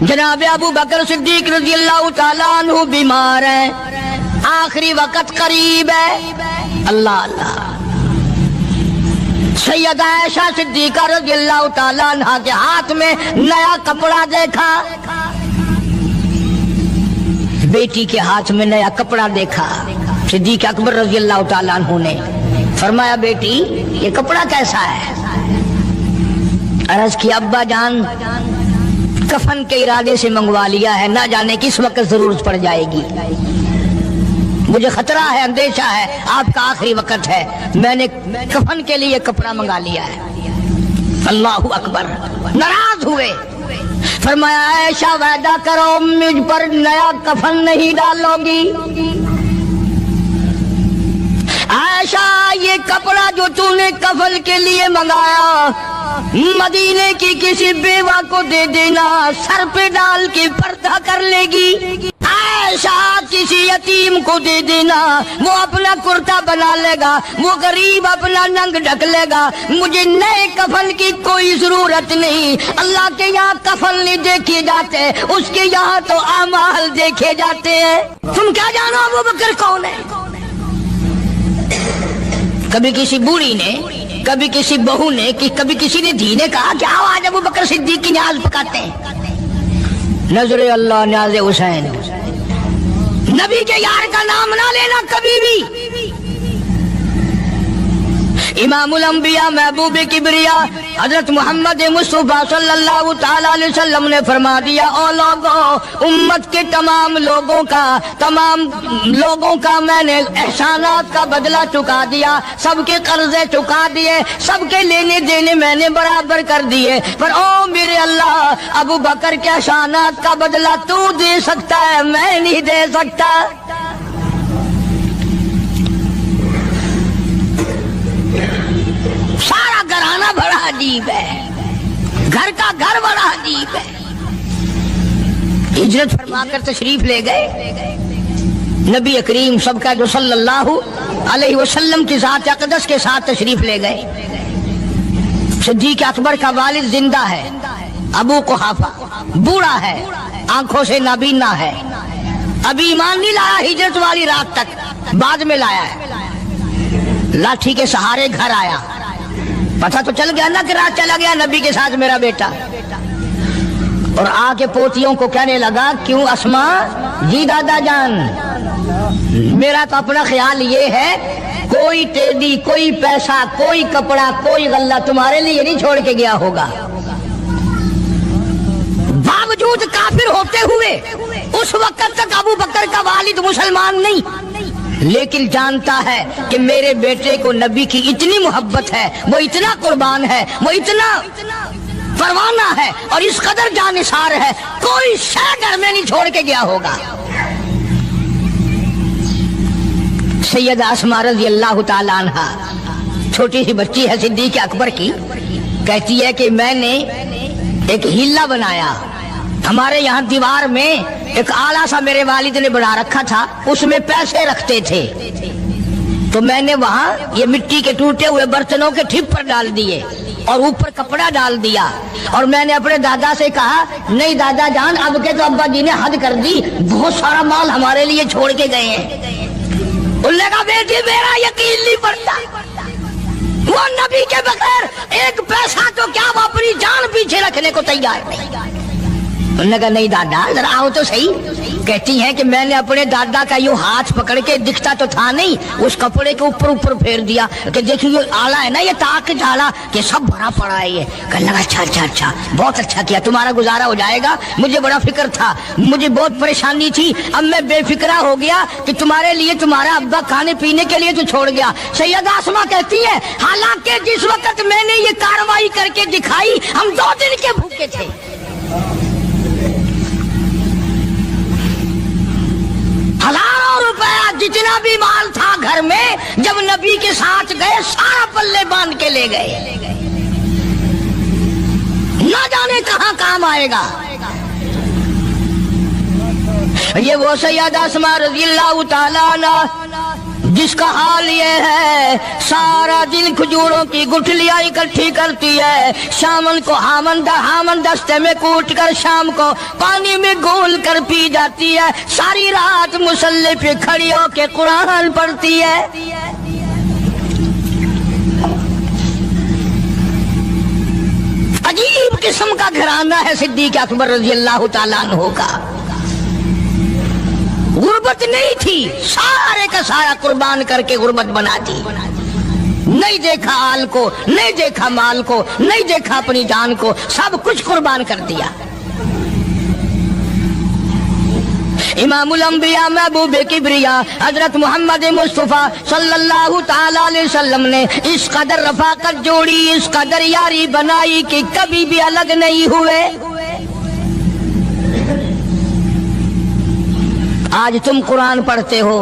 جناب ابو بکر صدیق رضی اللہ تعالیٰ عنہ بیمار ہیں، آخری وقت قریب ہے، اللہ اللہ۔ سیدہ عائشہ صدیقہ رضی اللہ تعالیٰ عنہ کے ہاتھ میں نیا کپڑا دیکھا، بیٹی کے ہاتھ میں نیا کپڑا دیکھا۔ صدیق اکبر رضی اللہ تعالیٰ عنہ نے فرمایا بیٹی یہ کپڑا کیسا ہے؟ عرض کی ابا جان کفن کے ارادے سے منگوا لیا ہے، نہ جانے کس وقت ضرورت پڑ جائے گی، مجھے خطرہ ہے، اندیشہ ہے، آپ کا آخری وقت ہے، میں نے کفن کے لیے کپڑا منگا لیا ہے۔ اللہ اکبر۔ ناراض ہوئے، فرمایا عائشہ وعدہ کرو مجھ پر نیا کفن نہیں ڈالو گی۔ عائشہ یہ کپڑا جو تو نے کفن کے لیے منگایا مدینے کی کسی بیوہ کو دے دینا، سر پہ ڈال کے پردہ کر لے گی۔ عائشہ کسی یتیم کو دے دینا، وہ اپنا کرتا بنا لے گا، وہ غریب اپنا ننگ ڈھک لے گا، مجھے نئے کفن کی کوئی ضرورت نہیں۔ اللہ کے یہاں کفن نہیں دیکھے جاتے، اس کے یہاں تو اعمال دیکھے جاتے ہیں۔ تم کیا جانو ابو بکر کون ہے؟ کبھی کسی بوڑھی نے، کبھی کسی بہو نے، کبھی کسی نے دھی نے کہا کہ آؤ آج ابو بکر صدیق کی نیاز پکاتے ہیں۔ نظر اللہ نیاز حسین، نبی کے یار کا نام نہ لینا کبھی بھی۔ امام الانبیاء محبوب کبریا حضرت محمد مصطفیٰ صلی اللہ تعالی علیہ وسلم نے فرما دیا، او لوگوں، امت کے تمام لوگوں کا میں نے احسانات کا بدلہ چکا دیا، سب کے قرضے چکا دیے، سب کے لینے دینے میں نے برابر کر دیے، پر او میرے اللہ ابو بکر کے احسانات کا بدلہ تو دے سکتا ہے، میں نہیں دے سکتا۔ سارا گھرانہ بڑا عجیب ہے، گھر کا گھر بڑا عجیب ہے۔ ہجرت فرما کر تشریف لے گئے نبی کریم سب کا جو صلی اللہ علیہ وسلم کی ذات اقدس کے ساتھ تشریف لے گئے۔ صدیق اکبر کا والد زندہ ہے، ابو قحافہ بوڑھا ہے، آنکھوں سے نابینا ہے، ابھی ایمان نہیں لایا ہجرت والی رات تک، بعد میں لایا ہے، لاٹھی کے سہارے گھر آیا، پتہ تو چل گیا نا کہ رات چلا گیا نبی کے ساتھ میرا بیٹا، اور آ کے پوتیوں کو کہنے لگا کیوں اسما جی دادا جان، میرا تو اپنا خیال یہ ہے کوئی ٹیڈی، کوئی پیسہ، کوئی کپڑا، کوئی غلہ تمہارے لیے نہیں چھوڑ کے گیا ہوگا۔ باوجود کافر ہوتے ہوئے اس وقت تک ابو بکر کا والد مسلمان نہیں، لیکن جانتا ہے کہ میرے بیٹے کو نبی کی اتنی محبت ہے، وہ اتنا قربان ہے، وہ اتنا پروانہ ہے اور اس قدر جانثار ہے، کوئی شے گھر میں نہیں چھوڑ کے گیا ہوگا۔ سیدہ اسماء رضی اللہ تعالیٰ عنہ چھوٹی سی بچی ہے صدیق اکبر کی، کہتی ہے کہ میں نے ایک ہیلا بنایا، ہمارے یہاں دیوار میں ایک آلہ سا میرے والد نے بنا رکھا تھا، اس میں پیسے رکھتے تھے، تو میں نے وہاں یہ مٹی کے ٹوٹے ہوئے برتنوں کے ٹھپ ڈال دیے اور اوپر کپڑا ڈال دیا، اور میں نے اپنے دادا سے کہا نہیں دادا جان اب کے تو ابا جی نے حد کر دی، بہت سارا مال ہمارے لیے چھوڑ کے گئے ہیں۔ انہوں نے کہا بیٹی میرا یقین نہیں پڑتا، وہ نبی کے بغیر ایک پیسہ تو کیا وہ اپنی جان پیچھے رکھنے کو تیار نہیں۔ انہوں نے کہا نہیں دادا ذرا آؤ تو صحیح۔ کہتی ہیں کہ میں نے اپنے دادا کا یوں ہاتھ پکڑ کے، دکھتا تو تھا نہیں، اس کپڑے کے اوپر پھیر دیا کہ دیکھیں یہ آلہ ہے نا، یہ تاک ڈالا کہ سب بھرا پڑا ہے، یہ کہنے لگا اچھا بہت اچھا کیا، تمہارا گزارا ہو جائے گا، مجھے بڑا فکر تھا، مجھے بہت پریشانی تھی، اب میں بے فکرہ ہو گیا کہ تمہارے لیے تمہارا ابا کھانے پینے کے لیے تو چھوڑ گیا۔ سیدہ اسماء کہتی ہے حالانکہ جس وقت میں نے یہ کارروائی کر کے دکھائی ہم 2 دن کے بھوکے تھے۔ ہزاروں روپیہ جتنا بھی مال تھا گھر میں، جب نبی کے ساتھ گئے سارا پلے باندھ کے لے گئے، نہ جانے کہاں کام آئے گا۔ یہ وہ سیدہ اسماء رضی اللہ تعالیٰ عنہ جس کا حال یہ ہے سارا دن کھجوروں کی گٹھلیاں اکٹھی کرتی ہے، شامن کو ہامن دستے میں کوٹ کر شام کو پانی میں گھول کر پی جاتی ہے، ساری رات مصلی پہ کھڑی ہو کے قرآن پڑھتی ہے۔ عجیب قسم کا گھرانہ ہے صدیق اکبر رضی اللہ تعالیٰ عنہ کا۔ غربت نہیں تھی، سارے کا سارا قربان کر کے غربت بنا دی۔ نہیں دیکھا آل کو، نہیں دیکھا مال کو، نہیں دیکھا اپنی جان کو، سب کچھ قربان کر دیا۔ امام الانبیاء محبوب کبریا حضرت محمد مصطفیٰ صلی اللہ تعالیٰ علیہ وسلم نے اس قدر رفاقت جوڑی، اس قدر یاری بنائی کہ کبھی بھی الگ نہیں ہوئے۔ آج تم قرآن پڑھتے ہو،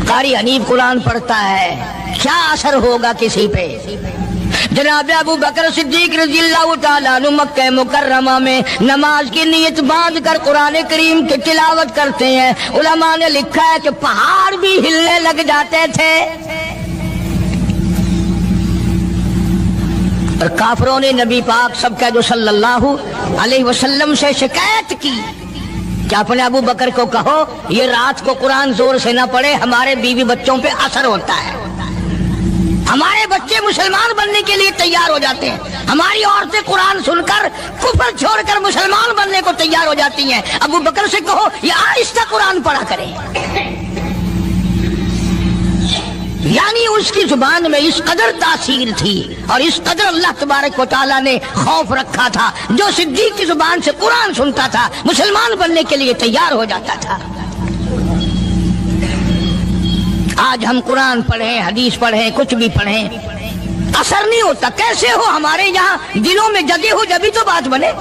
قاری حنیف قرآن پڑھتا ہے، کیا اثر ہوگا کسی پہ؟ جناب ابو بکر صدیق رضی اللہ تعالیٰ عنہ مکہ مکرمہ میں نماز کی نیت باندھ کر قرآن کریم کی تلاوت کرتے ہیں۔ علماء نے لکھا ہے کہ پہاڑ بھی ہلنے لگ جاتے تھے، اور کافروں نے نبی پاک سب کا جو صلی اللہ علیہ وسلم سے شکایت کی کہ اپنے ابو بکر کو کہو یہ رات کو قرآن زور سے نہ پڑھے، ہمارے بیوی بچوں پہ اثر ہوتا ہے، ہمارے بچے مسلمان بننے کے لیے تیار ہو جاتے ہیں، ہماری عورتیں قرآن سن کر کفر چھوڑ کر مسلمان بننے کو تیار ہو جاتی ہیں، ابو بکر سے کہو یہ آہستہ قرآن پڑھا کرے۔ یعنی اس کی زبان میں اس قدر تاثیر تھی اور اس قدر اللہ تبارک و تعالیٰ نے خوف رکھا تھا، جو صدیق کی زبان سے قرآن سنتا تھا مسلمان بننے کے لیے تیار ہو جاتا تھا۔ آج ہم قرآن پڑھیں، حدیث پڑھیں، کچھ بھی پڑھیں، اثر نہیں ہوتا۔ کیسے ہو؟ ہمارے یہاں دلوں میں جگہ ہو جبھی تو بات بنے۔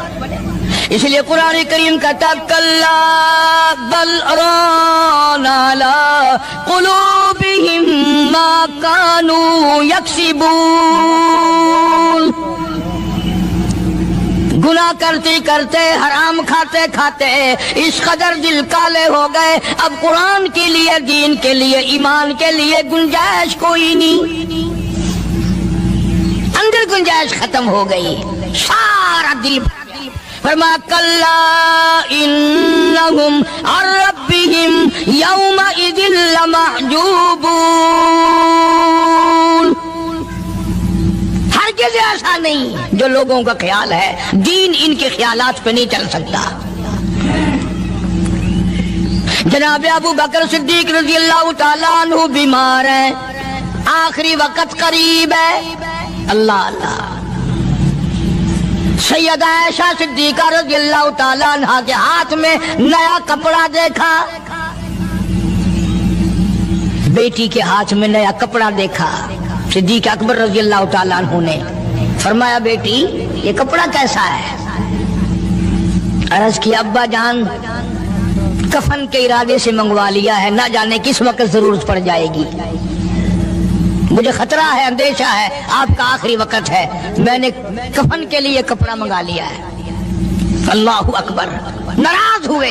اس لیے قرآن کریم کہتا کلا بل ران علی قلوبہم ما کانوا یکسبون، گناہ کرتے کرتے، حرام کھاتے کھاتے اس قدر دل کالے ہو گئے، اب قرآن کے لیے، دین کے لیے، ایمان کے لیے گنجائش کوئی نہیں، اندر گنجائش ختم ہو گئی، سارا دل۔ فرمایا کلا انہم عن ربہم یومئذ لمحجوبون، ہرگز ایسا نہیں جو لوگوں کا خیال ہے، دین ان کے خیالات پہ نہیں چل سکتا۔ جناب ابو بکر صدیق رضی اللہ تعالیٰ عنہ بیمار ہیں، آخری وقت قریب ہے، اللہ اللہ۔ سیدہ عائشہ صدیقہ رضی اللہ تعالیٰ عنہ کے ہاتھ میں نیا کپڑا دیکھا، بیٹی کے ہاتھ میں نیا کپڑا دیکھا، صدیق اکبر رضی اللہ تعالیٰ عنہ نے فرمایا بیٹی یہ کپڑا کیسا ہے؟ عرض کی ابا جان کفن کے ارادے سے منگوا لیا ہے، نہ جانے کس وقت ضرورت پڑ جائے گی، مجھے خطرہ ہے، اندیشہ ہے، آپ کا آخری وقت ہے، میں نے کفن کے لیے کپڑا منگا لیا ہے۔ اللہ اکبر۔ ناراض ہوئے،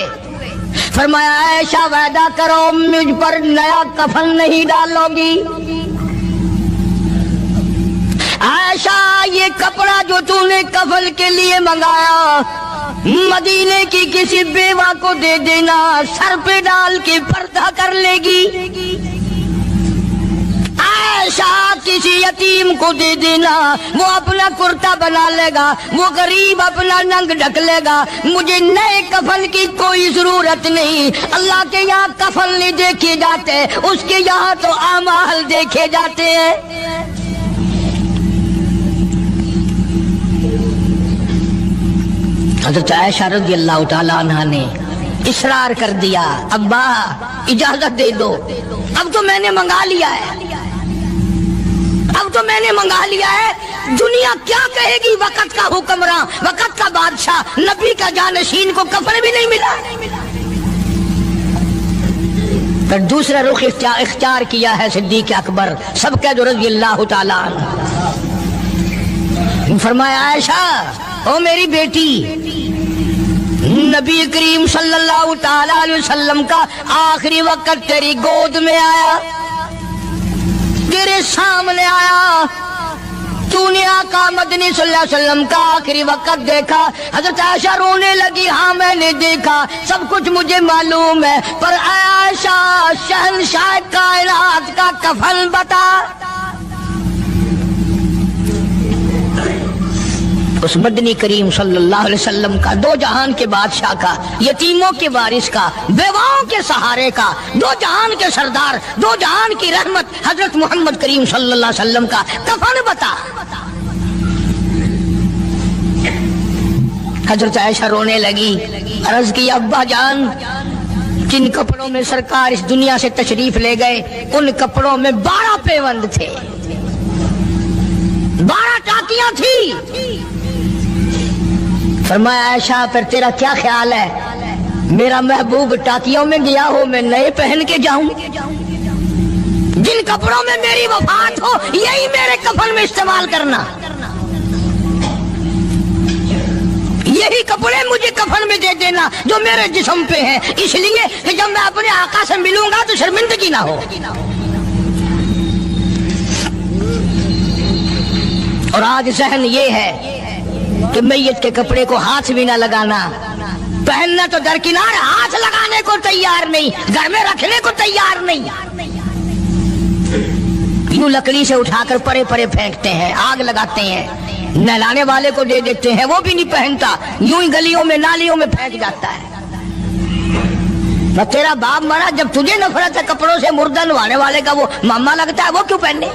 فرمایا عائشہ وعدہ کرو مجھ پر نیا کفن نہیں ڈالو گی۔ عائشہ یہ کپڑا جو تو نے کفن کے لیے منگایا مدینے کی کسی بیوہ کو دے دینا، سر پہ ڈال کے پردہ کر لے گی۔ عائشہ کسی یتیم کو دے دینا، وہ اپنا کرتا بنا لے گا، وہ غریب اپنا ننگ ڈھک لے گا، مجھے نئے کفن کی کوئی ضرورت نہیں۔ اللہ کے یہاں کفن نہیں دیکھے جاتے، اس کے یہاں تو اعمال دیکھے جاتے ہیں۔ حضرت عائشہ رضی اللہ تعالیٰ عنہ نے اصرار کر دیا، ابا اجازت دے دو، اب تو میں نے منگا لیا ہے، اب تو میں نے منگا لیا ہے، دنیا کیا کہے گی؟ وقت کا حکمراں، وقت کا بادشاہ، نبی کا جانشین کو کفن بھی نہیں ملا۔ پھر دوسرا رخ اختیار کیا ہے صدیق اکبر سب کا جو رضی اللہ تعالیٰ عنہ، فرمایا عائشہ او میری بیٹی، نبی کریم صلی اللہ تعالیٰ علیہ وسلم کا آخری وقت تیری گود میں آیا، تیرے سامنے آیا، تو نے آقا مدنی صلی اللہ علیہ وسلم کا آخری وقت دیکھا۔ حضرت عائشہ رونے لگی، ہاں میں نے دیکھا، سب کچھ مجھے معلوم ہے، پر اے عائشہ شہنشاہ کائنات کا کفن بتا۔ اس مدنی کریم صلی اللہ علیہ وسلم کا، دو جہان کے بادشاہ کا، یتیموں کے وارث کا، بیواؤں کے سہارے کا، دو جہان کے سردار، دو جہان کی رحمت حضرت محمد کریم صلی اللہ علیہ وسلم کا کفن بتا۔ حضرت عائشہ رونے لگی، عرض کی ابا جان، جن کپڑوں میں سرکار اس دنیا سے تشریف لے گئے ان کپڑوں میں 12 پیوند تھے، 12 ٹاکیاں تھی۔ فرمایا عائشہ پھر تیرا کیا خیال ہے، میرا محبوب ٹاکیوں میں گیا ہو میں نئے پہن کے جاؤں؟ جن کپڑوں میں میری وفات ہو یہی میرے کفن میں استعمال کرنا، یہی کپڑے مجھے کفن میں دے دینا جو میرے جسم پہ ہیں، اس لیے کہ جب میں اپنے آقا سے ملوں گا تو شرمندگی نہ ہو۔ اور آج ذہن یہ ہے کہ میت کے کپڑے کو ہاتھ بھی نہ لگانا، پہننا تو درکنار، ہاتھ لگانے کو تیار نہیں، گھر میں رکھنے کو تیار نہیں، یوں لکڑی سے اٹھا کر پرے پرے پھینکتے ہیں، آگ لگاتے ہیں، نہلانے والے کو دے دیتے ہیں، وہ بھی نہیں پہنتا، یوں ہی گلیوں میں نالیوں میں پھینک جاتا ہے۔ تیرا باپ مرا، جب تجھے نفرت ہے کپڑوں سے، مردہ نوانے والے کا وہ ماما لگتا ہے، وہ کیوں پہنے؟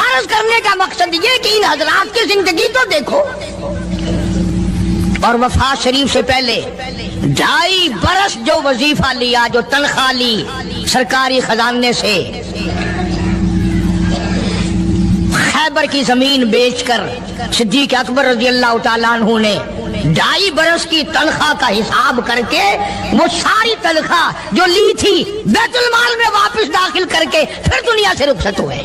عرض کرنے کا مقصد یہ کہ ان حضرات کی زندگی تو دیکھو، اور وفات شریف سے پہلے 2.5 برس جو وظیفہ لیا، جو تنخواہ لی سرکاری خزانے سے، خیبر کی زمین بیچ کر صدیق اکبر رضی اللہ تعالیٰ عنہ نے 2.5 برس کی تنخواہ کا حساب کر کے وہ ساری تنخواہ جو لی تھی بیت المال میں واپس داخل کر کے پھر دنیا سے رخصت ہوئے۔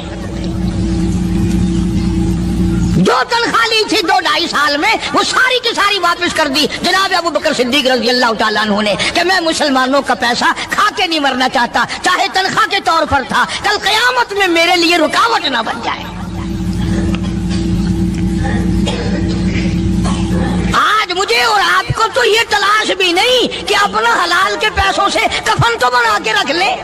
جو تنخواہ لی تھی 2-2.5 سال میں وہ ساری کی ساری واپس کر دی جناب ابو بکر صدیق رضی اللہ تعالیٰ عنہ نے، کہ میں مسلمانوں کا پیسہ کھا کے نہیں مرنا چاہتا، چاہے تنخواہ کے طور پر تھا، کل قیامت میں میرے لیے رکاوٹ نہ بن جائے۔ آج مجھے اور آپ کو تو یہ تلاش بھی نہیں کہ اپنا حلال کے پیسوں سے کفن تو بنا کے رکھ لیں۔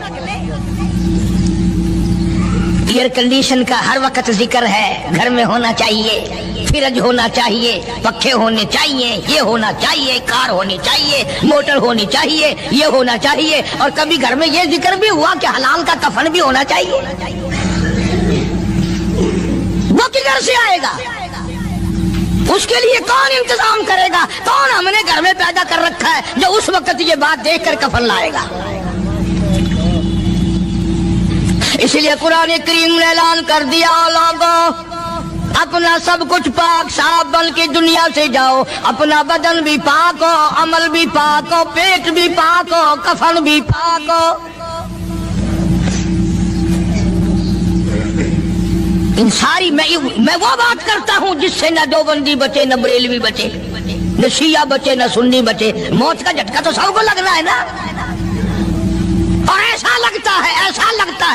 ایئر کنڈیشن کا ہر وقت ذکر ہے، گھر میں ہونا چاہیے، فریج ہونا چاہیے، پنکھے ہونے چاہیے، یہ ہونا چاہیے، کار ہونی چاہیے، موٹر ہونی چاہیے، یہ ہونا چاہیے، اور کبھی گھر میں یہ ذکر بھی ہوا کہ حلال کا کفن بھی ہونا چاہیے۔ وہ کدھر سے آئے گا؟ اس کے لیے کون انتظام کرے گا؟ کون ہم نے گھر میں پیدا کر رکھا ہے جو اس وقت یہ بات دیکھ کر کفن لائے گا؟ اس لیے قرآن کریم نے اعلان کر دیا، لوگوں اپنا سب کچھ پاک صاف بن کے دنیا سے جاؤ، اپنا بدن بھی پاک ہو، عمل بھی پاک ہو، پیٹ بھی پاک ہو، کفن بھی پاک ہو۔ ان ساری میں وہ بات کرتا ہوں جس سے نہ دیوبندی بچے، نہ بریلوی بچے، نہ شیعہ بچے، نہ سنی بچے۔ موت کا جھٹکا تو سب کو لگنا ہے نا، اور ایسا لگتا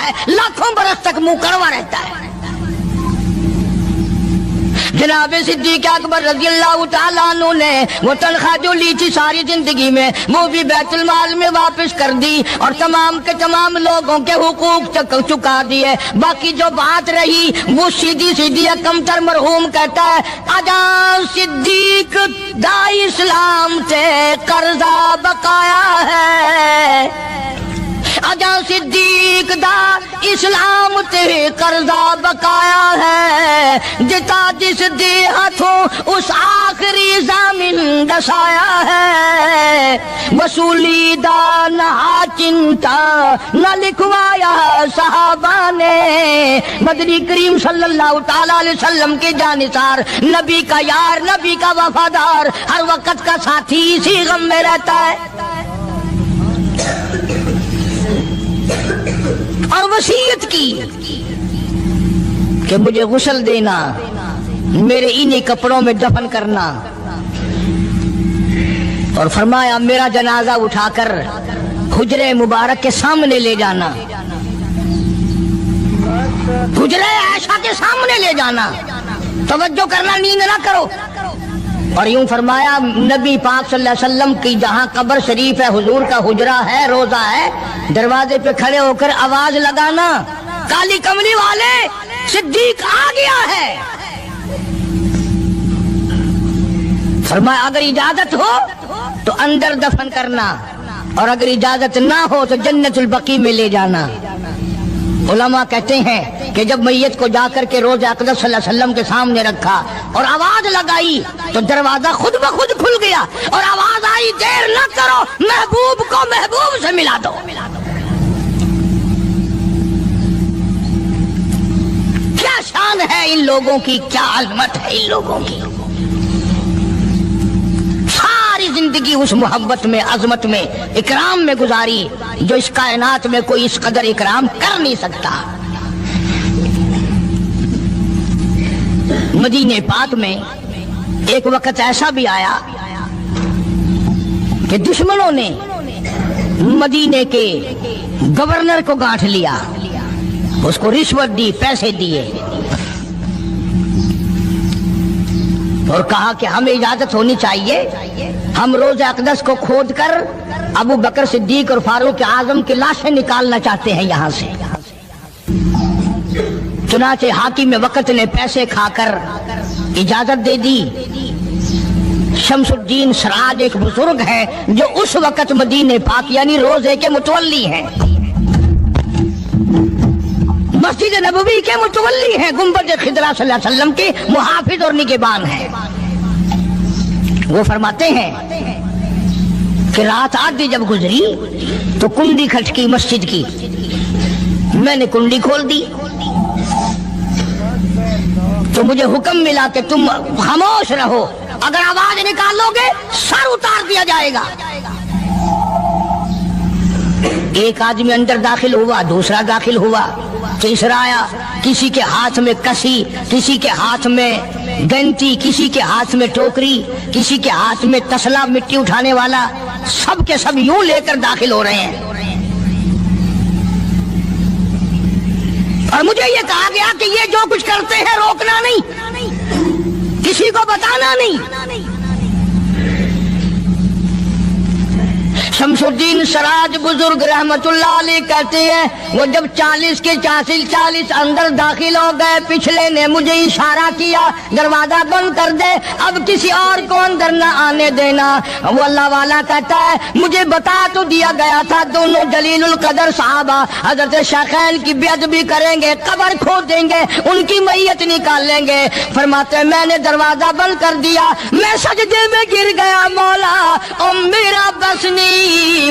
ہے لاکھوں برس تک منہ کڑوا رہتا ہے۔ جناب صدیق اکبر رضی اللہ تعالیٰ عنہ نے وہ تنخواہ جو لی تھی ساری زندگی میں وہ بھی بیت المال میں واپس کر دی، اور تمام کے تمام لوگوں کے حقوق چکا دیے۔ باقی جو بات رہی وہ سیدھی کمتر مرحوم کہتا ہے، آجا صدیق دا اسلام تے قرضہ بقایا ہے، آجا صدیق دا اسلام تے قرضہ بقایا ہے، جتا جس دے ہاتھوں اس آخری زمین دسایا ہے، وصولی دا نہ چنتا نہ لکھوایا صحابہ نے۔ مدنی کریم صلی اللہ تعالیٰ علیہ وسلم کے جانثار، نبی کا یار، نبی کا وفادار، ہر وقت کا ساتھی اسی غم میں رہتا ہے۔ اور وصیت کی کہ مجھے غسل دینا، میرے انہی کپڑوں میں دفن کرنا، اور فرمایا میرا جنازہ اٹھا کر حجرے مبارک کے سامنے لے جانا، حجرے عائشہ کے سامنے لے جانا، توجہ کرنا، نیند نہ کرو۔ اور یوں فرمایا نبی پاک صلی اللہ علیہ وسلم کی جہاں قبر شریف ہے، حضور کا حجرہ ہے، روضہ ہے، دروازے پہ کھڑے ہو کر آواز لگانا، کالی کملی والے صدیق آ گیا ہے۔ فرمایا اگر اجازت ہو تو اندر دفن کرنا، اور اگر اجازت نہ ہو تو جنت البقیع میں لے جانا۔ علماء کہتے ہیں کہ جب میت کو جا کر کے روضہ اقدس صلی اللہ علیہ وسلم کے سامنے رکھا اور آواز لگائی تو دروازہ خود بخود کھل گیا، اور آواز آئی دیر نہ کرو، محبوب کو محبوب سے ملا دو۔ کیا شان ہے ان لوگوں کی، کیا عظمت ہے ان لوگوں کی، ساری زندگی اس محبت میں، عظمت میں، اکرام میں گزاری جو اس کائنات میں کوئی اس قدر اکرام کر نہیں سکتا۔ مدینہ پاک میں ایک وقت ایسا بھی آیا کہ دشمنوں نے مدینے کے گورنر کو گانٹھ لیا، اس کو رشوت دی، پیسے دیے، اور کہا کہ ہمیں اجازت ہونی چاہیے، ہم روضہ اقدس کو کھود کر ابو بکر صدیق اور فاروق اعظم کی لاشیں نکالنا چاہتے ہیں یہاں سے۔ چنانچہ حاکم وقت نے پیسے کھا کر اجازت دے دی۔ شمس الدین سراج ایک بزرگ ہے جو اس وقت مدینہ پاک یعنی روضے کے متولی ہیں، مسجد نبوی کے متولی ہیں، گنبد خضرا صلی اللہ علیہ وسلم کے محافظ اور نگہبان ہیں۔ وہ فرماتے ہیں کہ رات آدھی جب گزری تو کنڈی کھٹکی مسجد کی، میں نے کنڈی کھول دی تو مجھے حکم ملا کہ تم خاموش رہو، اگر آواز نکالو گے سر اتار دیا جائے گا۔ ایک آدمی اندر داخل ہوا، دوسرا داخل ہوا، تیسرا آیا، کسی کے ہاتھ میں کسی، کسی کے ہاتھ میں گنتی، کسی کے ہاتھ میں ٹوکری، کسی کے ہاتھ میں تسلا مٹی اٹھانے والا، سب کے سب یوں لے کر داخل ہو رہے ہیں۔ اور مجھے یہ کہا گیا کہ یہ جو کچھ کرتے ہیں روکنا نہیں، کسی کو بتانا نہیں۔ شمس الدین سراج بزرگ رحمت اللہ علیہ کہتے ہیں وہ جب 40 اندر داخل ہو گئے، پچھلے نے مجھے اشارہ کیا دروازہ بند کر دے، اب کسی اور کو اندر نہ آنے دینا۔ وہ اللہ والا کہتا ہے مجھے بتا تو دیا گیا تھا دونوں جلیل القدر صحابہ حضرت شیخین کی بے ادبی کریں گے، قبر کھود دیں گے، ان کی میت نکال لیں گے۔ فرماتے میں نے دروازہ بند کر دیا، میں سجدے میں گر گیا، مولا او میرا بس نہیں،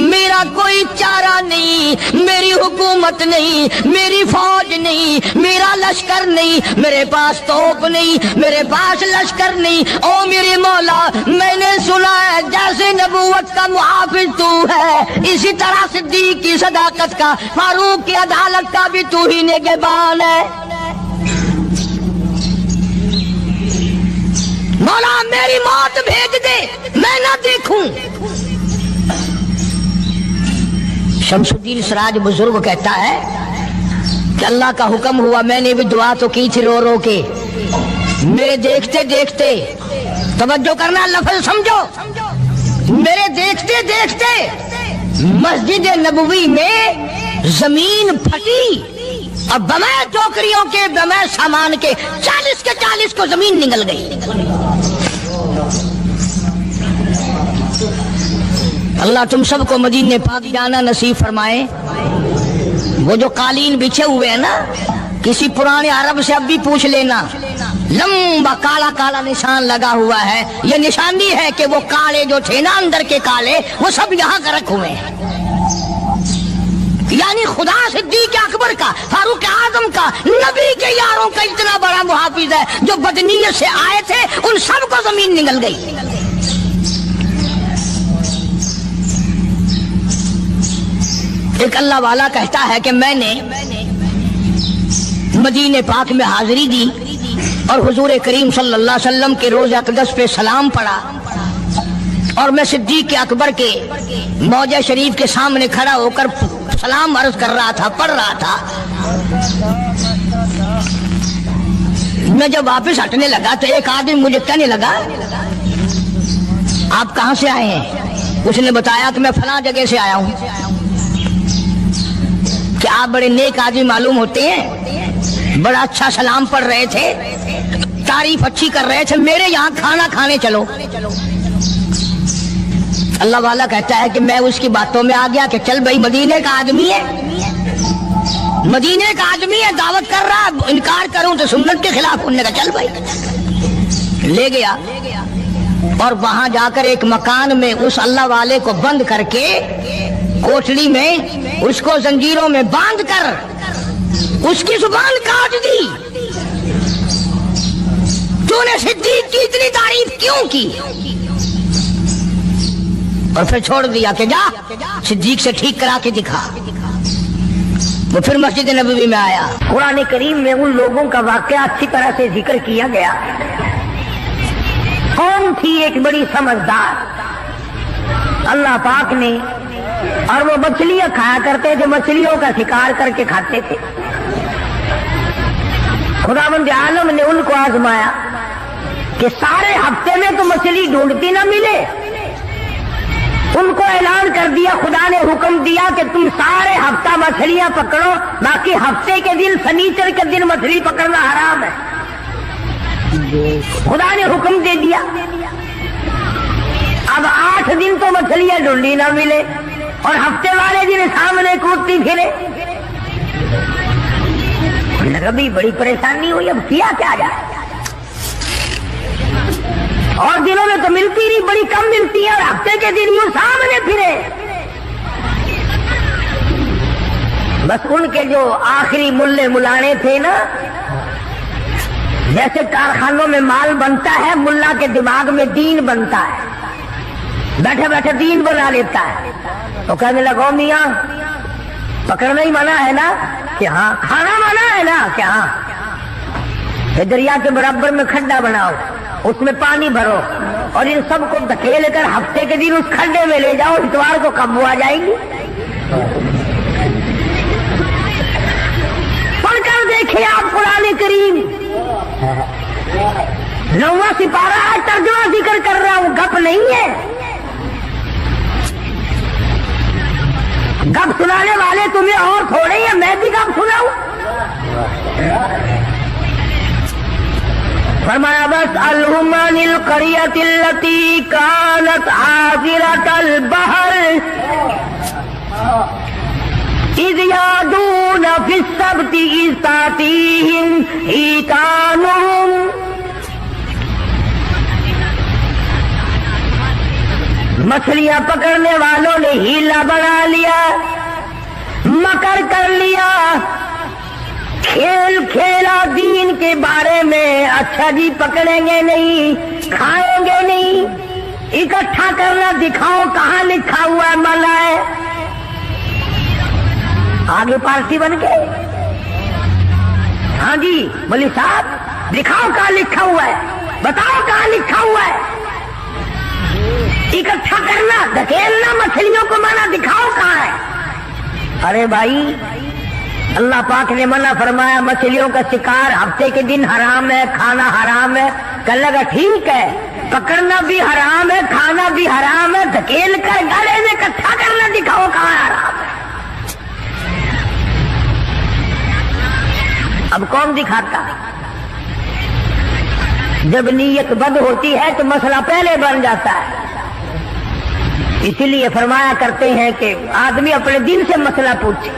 میرا کوئی چارہ نہیں، میری حکومت نہیں، میری فوج نہیں، میرا لشکر نہیں، میرے پاس توپ نہیں، میرے پاس لشکر نہیں، او میرے مولا میں نے سنا ہے جیسے نبوت کا محافظ تو ہے، اسی طرح صدیق کی صداقت کا، فاروق کی عدالت کا بھی تو ہی نگہبان ہے۔ مولا میری موت بھیج دے، میں نہ دیکھوں۔ شمس الدین سراج بزرگ کہتا ہے کہ اللہ کا حکم ہوا، میں نے بھی دعا تو کی تھی رو رو کے، میرے دیکھتے دیکھتے، توجہ کرنا لفظ سمجھو، میرے دیکھتے دیکھتے مسجد نبوی میں زمین پھٹی اور بغیر ٹوکریوں کے بغیر سامان کے 40 کو زمین نگل گئی۔ اللہ تم سب کو مدینہ پاک جانا نصیب فرمائے۔ وہ جو قالین بچھے ہوئے ہیں نا، کسی پرانے عرب سے اب بھی پوچھ لینا، لمبا کالا کالا نشان لگا ہوا ہے، یہ نشانی ہے کہ وہ کالے جو تھے نا اندر کے کالے، وہ سب یہاں کا رکھ ہوئے ہیں، یعنی خدا صدیق اکبر کا، فاروق اعظم کا، نبی کے یاروں کا اتنا بڑا محافظ ہے، جو بدنیت سے آئے تھے ان سب کو زمین نگل گئی۔ ایک اللہ والا کہتا ہے کہ میں نے مدینہ پاک میں حاضری دی اور حضور کریم صلی اللہ علیہ وسلم کے روضہ اقدس پہ سلام پڑھا، اور میں صدیق اکبر کے موضع شریف کے سامنے کھڑا ہو کر سلام عرض کر رہا تھا، پڑھ رہا تھا۔ मैं जब वापस हटने लगा तो एक आदमी मुझे कहने लगा, आप कहां से आए हैं? उसने बताया कि मैं फलां जगह से आया हूं। कि आप बड़े नेक आदमी मालूम होते हैं, बड़ा अच्छा सलाम पढ़ रहे थे, तारीफ अच्छी कर रहे थे, मेरे यहाँ खाना खाने चलो। अल्लाह वाला कहता है कि मैं उसकी बातों में आ गया कि चल भाई, मदीने का आदमी है, मदीने का आदमी है, दावत कर रहा, इनकार करूं तो सुन्नत के खिलाफ। उन्होंने कहा चल भाई, ले गया और वहां जाकर एक मकान में उस अल्लाह वाले को बंद करके कोठड़ी में उसको जंजीरों में बांध कर उसकी जुबान काट दी। तूने सिद्दीक की इतनी तारीफ क्यों की? और फिर छोड़ दिया कि जा सिद्दीक से ठीक करा के दिखा। वो फिर मस्जिद नबवी में आया। कुरान करीम में उन लोगों का वाकया अच्छी तरह से जिक्र किया गया। कौन थी एक बड़ी समझदार, अल्लाह पाक ने, और वो मछलियां खाया करते थे, मछलियों का शिकार करके खाते थे। खुदावंद आलम ने उनको आजमाया कि सारे हफ्ते में तो मछली ढूंढती ना मिले। उनको ऐलान कर दिया, खुदा ने हुक्म दिया कि तुम सारे हफ्ता मछलियां पकड़ो, बाकी हफ्ते के दिन शनिचर के दिन मछली पकड़ना हराम है। खुदा ने हुक्म दे दिया। अब 8 दिन तो मछलियां ढूंढी ना मिले और हफ्ते वाले दिन सामने कूदती फिरे। कभी बड़ी परेशानी हुई, अब किया क्या जाए। और दिनों में तो मिलती नहीं, बड़ी कम मिलती है, और हफ्ते के दिन यूं सामने फिरे। बस उनके जो आखिरी मुल्ले मुलाने थे ना, जैसे कारखानों में माल बनता है, मुल्ला के दिमाग में दीन बनता है, बैठे बैठे दीन बना लेता है। तो कहने लगो मियां, पकड़ना ही मना है ना? कि हाँ। खाना मना है ना? कि हाँ। दरिया के बराबर में खड्डा बनाओ, उसमें पानी भरो और इन सबको धकेल कर हफ्ते के दिन उस खड्डे में ले जाओ, इतवार को कब्बू आ जाएगी। पढ़कर देखिए आप कुरान करीम, 9वां सिपारा आज तर्जुमा जिक्र कर रहा हूं, गप नहीं है। गप सुनाने वाले तुम्हें और थोड़े हैं, मैं भी गप सुनाऊं। फरमाया बस अलहुमानिल करियतिल्लती कानत आज़िरतल बहर इज़ यादून फिस्सब्ति इज़ तातीहिम ईतानुहुम। मछलियां पकड़ने वालों ने हीला बना लिया, मकर कर लिया, खेल खेला दीन के बारे में। अच्छा जी, पकड़ेंगे नहीं, खाएंगे नहीं, इकट्ठा करना दिखाओ कहां लिखा हुआ है, मना है। आगे पार्टी बन गए। हाँ जी बोली साहब, दिखाओ कहां लिखा हुआ है, बताओ कहां लिखा हुआ है। इकट्ठा करना, धकेलना मछलियों को मना, दिखाओ कहां है। अरे भाई, अल्लाह पाक ने मना फरमाया, मछलियों का शिकार हफ्ते के दिन हराम है, खाना हराम है। कल लगा ठीक है, पकड़ना भी हराम है, खाना भी हराम है, धकेल कर गले में इकट्ठा करना दिखाओ कहां हराम है। अब कौन दिखाता? जब नीयत बद होती है तो मसला पहले बन जाता है। इसीलिए फरमाया करते हैं कि आदमी अपने दिल से मसला पूछे।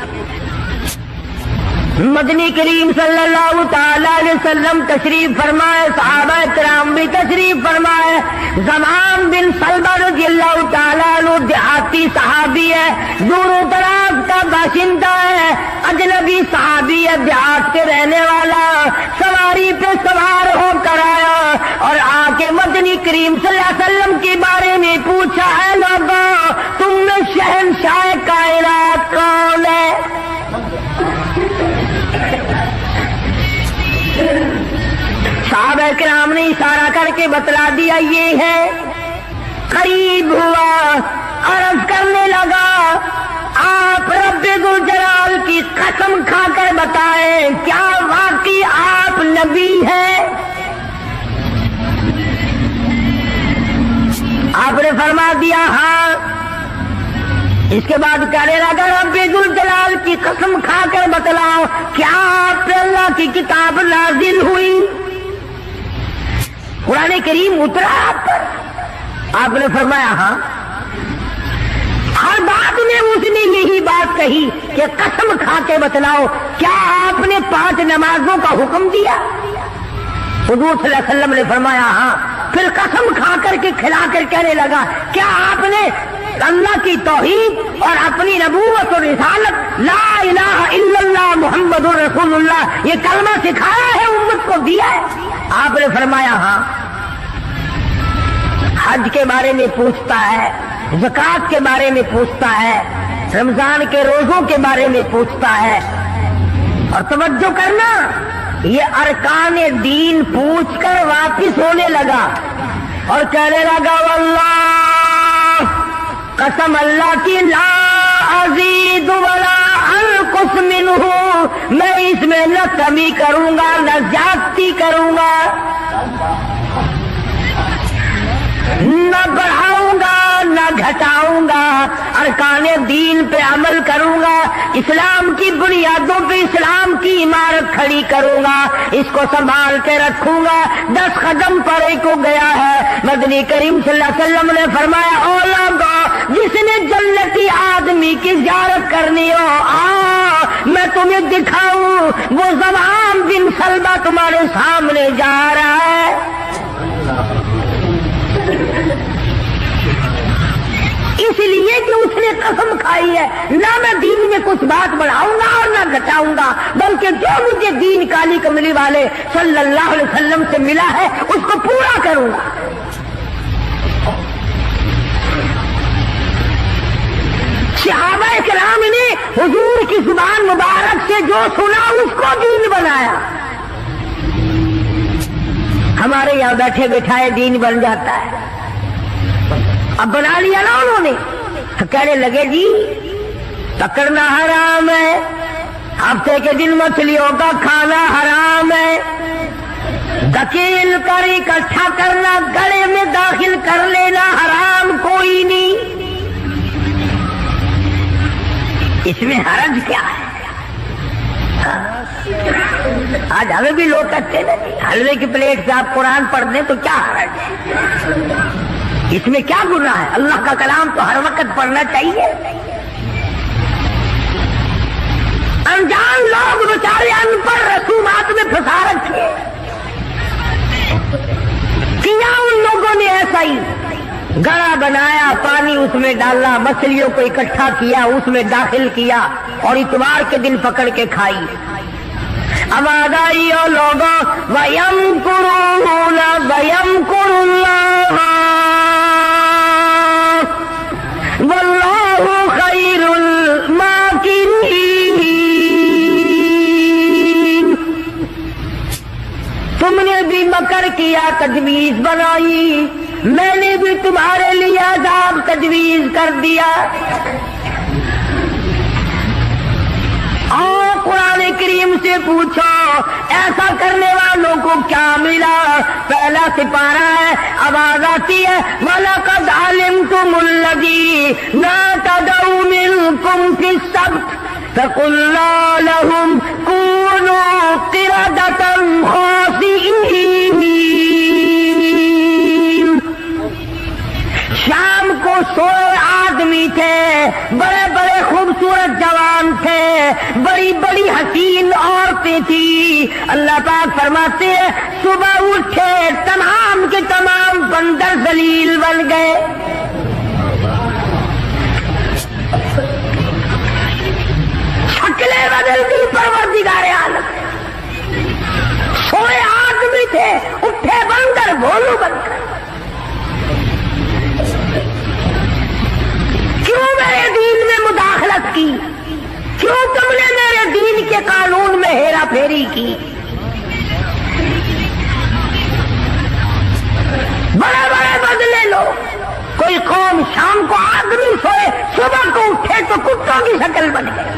मदनी करीम सल्लल्लाहु ताला अलैहि वसल्लम तशरीफ फरमाए, सहाबा किराम भी तशरीफ फरमाए। ज़मान बिन सलबा रज़ियल्लाहु ताला अन्हु देहाती सहाबी है, दूर दराज का बाशिंदा है, अजनबी सहाबी है, देहात के रहने वाला। सवारी पे सवार होकर आया और आके मदनी करीम सल्लल्लाहु अलैहि वसल्लम के बारे में पूछा, है लोगों, तुम में शहंशाह कायनात कौन है? साहबा किराम ने इशारा करके बतला दिया, ये है। करीब हुआ, अर्ज करने लगा, آپ رب ذو جلال کی قسم کھا کر بتائیں کیا واقعی آپ نبی ہیں؟ آپ نے فرما دیا ہاں۔ اس کے بعد کہنے لگا رب ذو جلال کی قسم کھا کر بتلاؤ کیا آپ پہ اللہ کی کتاب نازل ہوئی؟ قرآن کریم اترا آپ پر؟ آپ نے فرمایا ہاں۔ ہر بات میں اس نے یہی بات کہی کہ قسم کھا کے بتلاؤ کیا آپ نے 5 نمازوں کا حکم دیا؟ حضور صلی اللہ علیہ وسلم نے فرمایا ہاں۔ پھر قسم کھا کر کے کھلا کر کہنے لگا کیا آپ نے اللہ کی توحید اور اپنی نبوت اور رسالت لا الہ الا اللہ محمد رسول اللہ یہ کلمہ سکھایا ہے، امت کو دیا ہے؟ آپ نے فرمایا ہاں۔ حج کے بارے میں پوچھتا ہے، زکوٰۃ کے بارے میں پوچھتا ہے، رمضان کے روزوں کے بارے میں پوچھتا ہے۔ اور توجہ کرنا، یہ ارکان دین پوچھ کر واپس ہونے لگا اور کہنے لگا واللہ، قسم اللہ کی، لا ازید ولا انقص منہ، میں اس میں نہ کمی کروں گا نہ زیادتی کروں گا، نہ بڑھاؤں گا نہ گھٹاؤں گا، ارکان دین پہ عمل کروں گا، اسلام کی بنیادوں پہ اسلام کی عمارت کھڑی کروں گا، اس کو سنبھال کے رکھوں گا۔ 10 قدم پڑے کو گیا ہے، مدنی کریم صلی اللہ علیہ وسلم نے فرمایا او لوگو، جس نے جنتی آدمی کی زیارت کرنی ہو میں تمہیں دکھاؤں، وہ زمام بن سلمہ تمہارے سامنے جا رہا ہے۔ اس لیے کہ اس نے قسم کھائی ہے نہ میں دین میں کچھ بات بڑھاؤں گا اور نہ گھٹاؤں گا، بلکہ جو مجھے دین کالی کملی والے صلی اللہ علیہ وسلم سے ملا ہے اس کو پورا کروں گا۔ صحابہ کرام نے حضور کی زبان مبارک سے جو سنا اس کو دین بنایا۔ ہمارے یہاں بیٹھے بٹھائے دین بن جاتا ہے، اب بنا لیا نا انہوں نے، تو کہنے لگے جی پکڑنا حرام ہے، ہفتے کے دن مچھلیوں کا کھانا حرام ہے، دکیل کر اکٹھا کرنا گلے میں داخل کر لینا حرام کوئی نہیں، اس میں حرج کیا ہے؟ آج ہمیں بھی لوگ کہتے ہیں حلوے کی پلیٹ سے آپ قرآن پڑھ دیں تو کیا حرج ہے؟ اس میں کیا گناہ ہے؟ اللہ کا کلام تو ہر وقت پڑھنا چاہیے۔ انجان لوگ بیچارے ان پڑھ رسومات میں پھنسا رکھے، کیا ان لوگوں نے ایسا ہی گڑا بنایا، پانی اس میں ڈالا، مچھلیوں کو اکٹھا کیا، اس میں داخل کیا اور اتوار کے دن پکڑ کے کھائی۔ آواز آئی او لوگوں وَيَمْكُرُونَ وَيَمْكُرُ اللَّهُ وَاللَّهُ خَيْرُ الْمَاكِرِينَ۔ تم نے بھی مکر کیا، تجویز بنائی، میں نے بھی تمہارے لیے عذاب تجویز کر دیا۔ اور قرآن کریم سے پوچھو ایسا کرنے والوں کو کیا ملا؟ پہلا سپارہ ہے، آواز آتی ہے وَلَقَدْ عَلِمْتُمُ الَّذِينَ اعْتَدَوْا مِنْكُمْ فِي السَّبْتِ فَقُلْنَا لَهُمْ كُونُوا قِرَدَةً خَاسِئِينَ۔ شام کو 100 آدمی تھے، بڑے بڑے خوبصورت جوان تھے، بڑی بڑی حسین عورتیں تھیں۔ اللہ پاک فرماتے ہیں صبح اٹھے تمام کے تمام بندر ذلیل بن گئے۔ شکلیں بدل گئی پروردگار عالم۔ 100 آدمی تھے، اٹھے بندر بھولو بن گئے۔ کیوں میرے دین میں مداخلت کی؟ کیوں تم نے میرے دین کے قانون میں ہیرا پھیری کی؟ بڑے بڑے بدلے لو، کوئی قوم شام کو آدمی سوئے، صبح کو اٹھے تھے تو کتوں کی شکل بن گئے.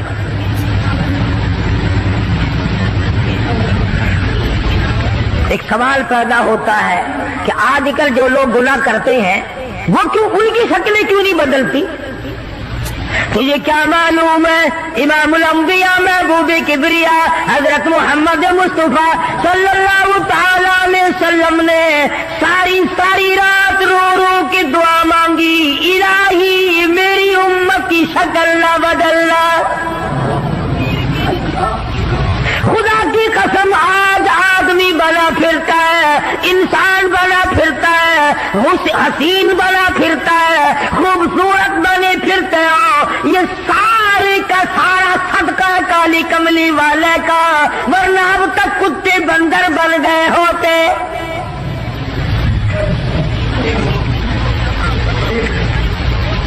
ایک سوال پیدا ہوتا ہے کہ آج کل جو لوگ گناہ کرتے ہیں وہ کیوں ان کی شکلیں کیوں نہیں بدلتی؟ تجھے کیا معلوم ہے امام الانبیاء محبوب کبریا حضرت محمد مصطفیٰ صلی اللہ تعالی علیہ وسلم نے ساری رات رو رو کے دعا مانگی، الہی میری امت کی شکل نہ بدلنا. خدا کی قسم آج آدمی بنا پھرتا ہے، انسان بنا پھرتا ہے، حسین بنا پھرتا ہے، خوبصورت بنے پھرتے ہو، یہ سارے کا سارا صدقہ کالی کملی والے کا، ورنہ اب تک کتے بندر بن گئے ہوتے.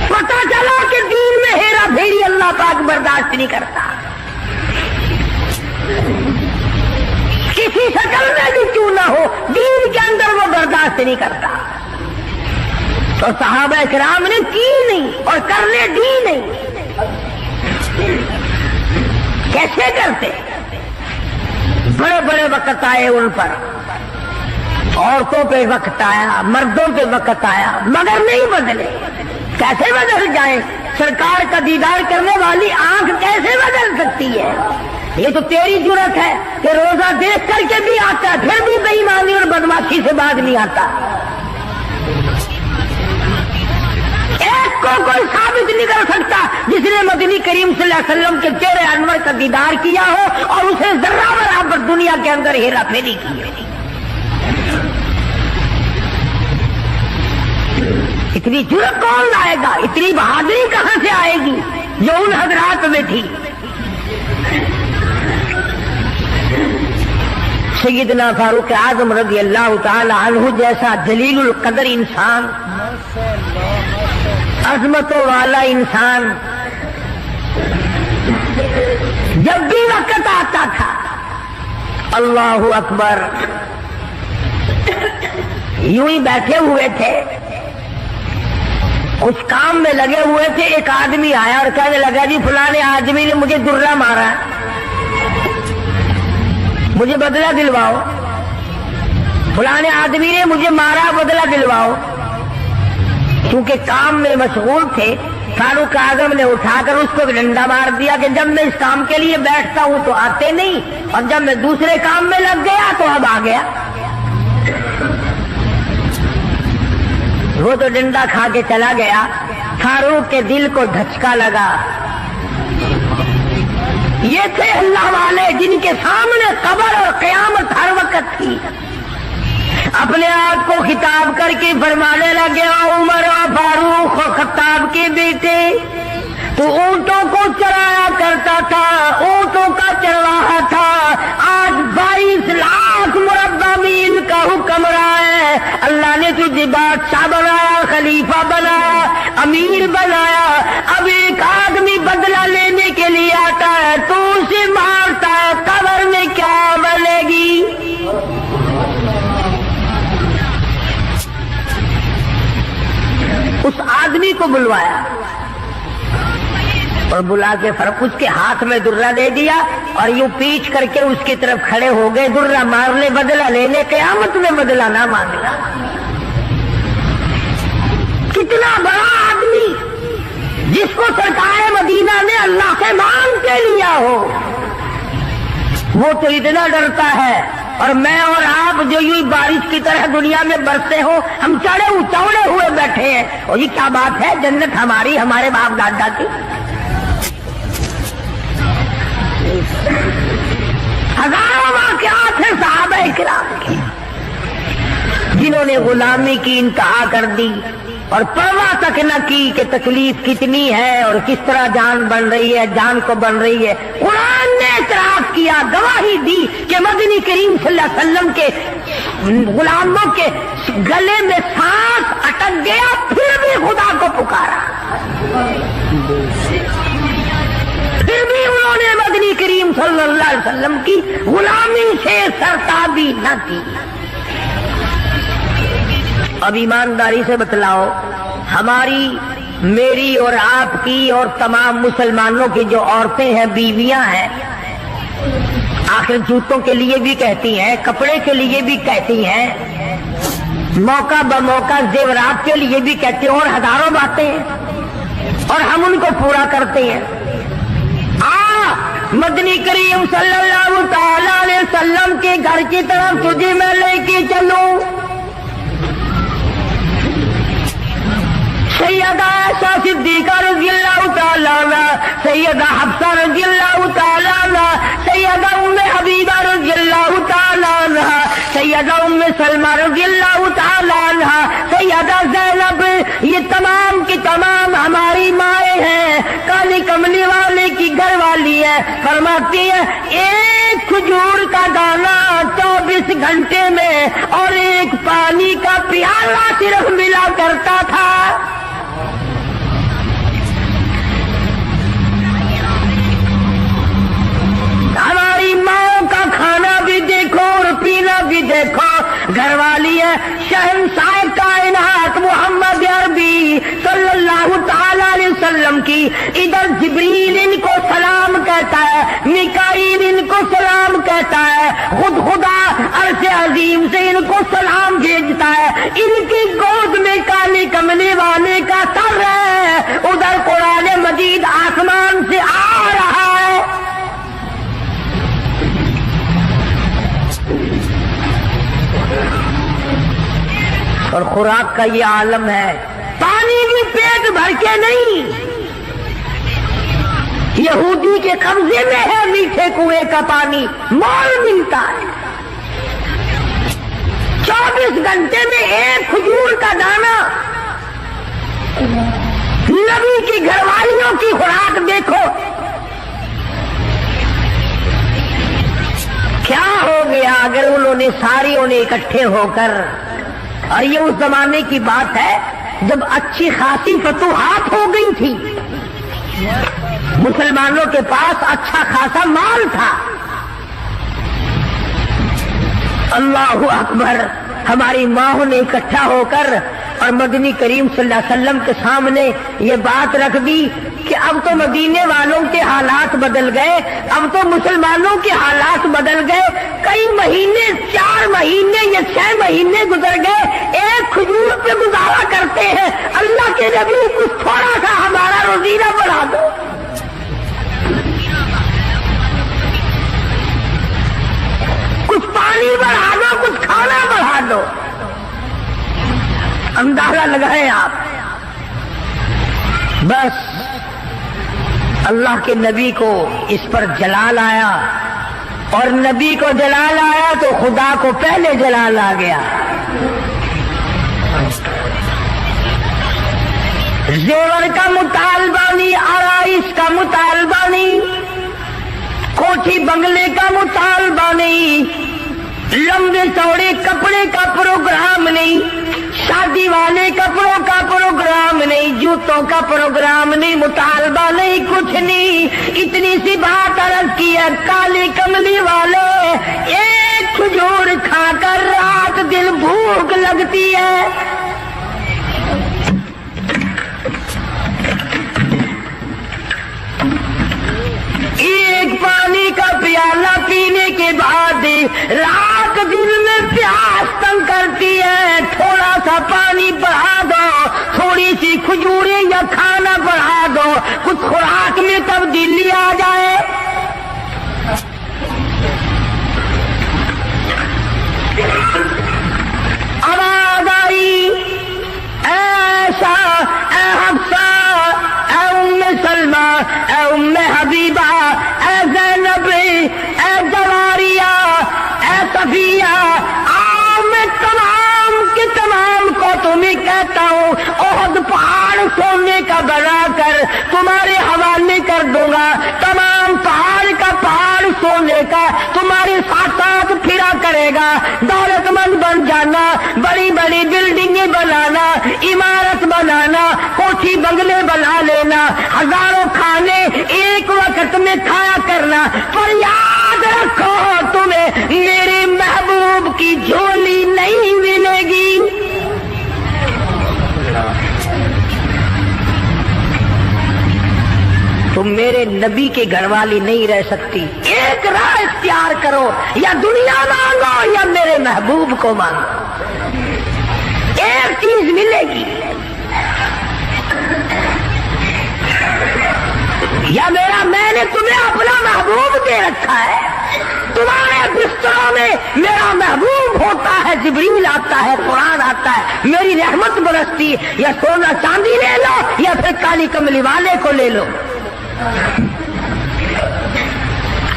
پتہ چلا کہ دین میں ہیرا پھیری اللہ پاک برداشت نہیں کرتا، کسی شکل میں بھی کیوں نہ ہو، دین کے اندر وہ برداشت نہیں کرتا. تو صحابہ کرام نے کی نہیں اور کرنے دی نہیں. کیسے کرتے؟ بڑے بڑے وقت آئے ان پر، عورتوں پہ وقت آیا، مردوں پہ وقت آیا، مگر نہیں بدلے. کیسے بدل جائیں؟ سرکار کا دیدار کرنے والی آنکھ کیسے بدل سکتی ہے؟ یہ تو تیری جرت ہے کہ روزہ دیکھ کر کے بھی آتا ہے پھر بھی بے ایمانی اور بدماشی سے باز نہیں آتا. ایک کو کوئی ثابت نہیں کر سکتا جس نے مدنی کریم صلی اللہ علیہ وسلم کے چہرے انور کا دیدار کیا ہو اور اسے ذرہ برابر دنیا کے اندر ہیرا پھیری کی. اتنی جرت کون لائے گا؟ اتنی بہادری کہاں سے آئے گی جو ان حضرات میں تھی؟ سیدنا فاروق اعظم رضی اللہ تعالی عنہ جیسا جلیل القدر انسان، عظمتوں والا انسان، جب بھی وقت آتا تھا اللہ اکبر یوں ہی بیٹھے ہوئے تھے، کچھ کام میں لگے ہوئے تھے، ایک آدمی آیا اور کہنے لگا جی فلانے آدمی نے مجھے درہ مارا ہے، مجھے بدلہ دلواؤ. فلانے آدمی نے مجھے مارا، بدلہ دلواؤ. کیونکہ کام میں مشغول تھے، فاروق اعظم نے اٹھا کر اس کو ڈنڈا مار دیا کہ جب میں اس کام کے لیے بیٹھتا ہوں تو آتے نہیں، اور جب میں دوسرے کام میں لگ گیا تو اب آ گیا. وہ تو ڈنڈا کھا کے چلا گیا. فاروق کے دل کو دھچکا لگا. یہ تھے اللہ والے جن کے سامنے قبر اور قیامت ہر وقت تھی. اپنے آپ کو خطاب کر کے فرمانے لگے عمر و فاروق و خطاب کے بیٹے، تو اونٹوں کو چرایا کرتا تھا، اونٹوں کا چرواہا تھا، آج 22 لاکھ مربع میل کا حکمراں ہے. اللہ نے تجھے بادشاہ بنایا، خلیفہ بنایا، امیر بنایا. اب ایک آدمی بدلہ لینے کے لیے آتا ہے تو اسے مارتا ہے، قبر میں کیا بنے گی؟ اس آدمی کو بلوایا اور بلا کے فرق اس کے ہاتھ میں درہ دے دیا اور یوں پیچھ کر کے اس کی طرف کھڑے ہو گئے، درہ مارنے بدلہ لینے، قیامت میں بدلہ نہ مانگنا. کتنا بڑا آدمی جس کو سرکار مدینہ نے اللہ سے مانگ کے لیا ہو، وہ تو اتنا ڈرتا ہے. اور میں اور آپ جو یوں بارش کی طرح دنیا میں برستے ہو، ہم چوڑے ہوئے بیٹھے ہیں. اور یہ کیا بات ہے؟ جنت ہماری، ہمارے باپ دادا کی. ہزاروں واقعات ہیں صحابہ کرام کے جنہوں نے غلامی کی انتہا کر دی اور پرواہ تک نہ کی کہ تکلیف کتنی ہے اور کس طرح جان بن رہی ہے، جان کو بن رہی ہے. قرآن نے اعتراف کیا، گواہی دی کہ مدنی کریم صلی اللہ علیہ وسلم کے غلاموں کے گلے میں سانس اٹک گیا، پھر بھی خدا کو پکارا، پھر بھی انہوں نے مدنی کریم صلی اللہ علیہ وسلم کی غلامی سے سرتابی نہ کی. اب ایمانداری سے بتلاؤ، ہماری میری اور آپ کی اور تمام مسلمانوں کی جو عورتیں ہیں، بیویاں ہیں، آخر جوتوں کے لیے بھی کہتی ہیں، کپڑے کے لیے بھی کہتی ہیں، موقع بموقع زیورات کے لیے بھی کہتے ہیں، اور ہزاروں باتیں ہیں، اور ہم ان کو پورا کرتے ہیں۔ مدنی کریم صلی اللہ تعالی علیہ وسلم کے گھر کی طرف تجھے میں لے کے چلوں۔ سیدہ عائشہ صدیقہ رضی اللہ تعالی عنہ، سیدہ حفصہ رضی اللہ تعالی عنہ، سیدہ ام حبیبہ رضی اللہ تعالی عنہ، سیدہ ام سلمہ رضی اللہ تعالی عنہ، سیدہ زینب، یہ تمام کی تمام ہماری مائیں ہیں، کالی کملی والے کی گھر والی ہے۔ فرماتی ہے ایک کھجور کا دانہ 24 گھنٹے میں اور ایک پانی کا پیالہ صرف ملا کرتا تھا۔ ہماری ماں کا کھانا بھی دیکھو اور پینا بھی دیکھو، گھر والی ہے شہنشاہ کائنات محمد عربی صلی اللہ تعالی علیہ وسلم کی، ادھر جبریل ان کو سلام کہتا ہے، میکائیل ان کو سلام کہتا ہے، خود خدا عرش عظیم سے ان کو سلام بھیجتا ہے، ان کی گود میں کالی کملی والے کا سر ہے، ادھر قرآن مجید آسمان سے آ رہا ہے۔ اور خوراک کا یہ عالم ہے، پانی بھی پیٹ بھر کے نہیں، یہودی کے قبضے میں ہے میٹھے کنویں کا پانی، مول ملتا ہے۔ 24 گھنٹے میں ایک کھجور کا دانہ، نبی کی گھر والیوں کی خوراک دیکھو، کیا ہو گیا اگر انہوں نے ساریوں نے اکٹھے ہو کر، اور یہ اس زمانے کی بات ہے جب اچھی خاصی فتوحات ہو گئی تھی، مسلمانوں کے پاس اچھا خاصا مال تھا۔ اللہ اکبر، ہماری ماں نے اکٹھا ہو کر اور مدنی کریم صلی اللہ علیہ وسلم کے سامنے یہ بات رکھ دی کہ اب تو مدینے والوں کے حالات بدل گئے، اب تو مسلمانوں کے حالات بدل گئے، کئی مہینے 4 مہینے یا 6 مہینے گزر گئے، ایک کھجور پہ گزارا کرتے ہیں، اللہ کے نبی کچھ تھوڑا سا ہمارا روزینہ بڑھا دو۔ کچھ پانی بڑھا دو، کچھ کھانا بڑھا دو۔ اندازہ لگائیں آپ، بس اللہ کے نبی کو اس پر جلال آیا، اور نبی کو جلال آیا تو خدا کو پہلے جلال آ گیا۔ زیور کا مطالبہ نہیں، آرائش کا مطالبہ نہیں، کوٹھی بنگلے کا مطالبہ نہیں، لمبے چوڑے کپڑے کا پروگرام نہیں، شادی والے کپڑوں کا پروگرام نہیں، جوتوں کا پروگرام نہیں، مطالبہ نہیں، کچھ نہیں، اتنی سی بات عرض کی ہے، کالی کملی والے ایک کھجور کھا کر رات دن بھوک لگتی ہے، ایک پانی کا پیالہ پینے کے بعد رات دن میں پیاس تنگ کرتی ہے، تھوڑا سا پانی بڑھا دو، تھوڑی سی کھجوریں یا کھانا بڑھا دو، کچھ خوراک میں تبدیلی آ جائے۔ آواز آئی، ایسا اے حفصہ، اے ام سلمہ، اے ام حبیبہ، اے زینب، اے جواریہ، اے صفیہ، میں تمام کے تمام کو تمہیں کہتا ہوں، احد پہاڑ سونے کا بنا کر تمہارے حوالے کر دوں گا، تمام پہاڑ کا پہاڑ سونے کا تمہارے ساتھ ساتھ پھرا کرے گا، دولت مند بن جانا، بڑی بڑی بلڈنگیں بنانا، عمارت بنانا، کوٹھی بنگلے بنا لینا، ہزاروں کھانے ایک وقت میں کھایا کرنا، پر یاد رکھو تمہیں میرے محبوب کی جھولی نہیں ملے گی۔ तुम मेरे नबी के घर वाली नहीं रह सकती। एक राह इख्तियार करो, या दुनिया मांगो या मेरे महबूब को मांगो, एक चीज मिलेगी। या मैंने तुम्हें अपना महबूब दे रखा है, तुम्हारे बिस्तरों में मेरा महबूब होता है, जिब्रील आता है, कुरान आता है, मेरी रहमत बरसती। या सोना चांदी ले लो या फिर काली कमली वाले को ले लो।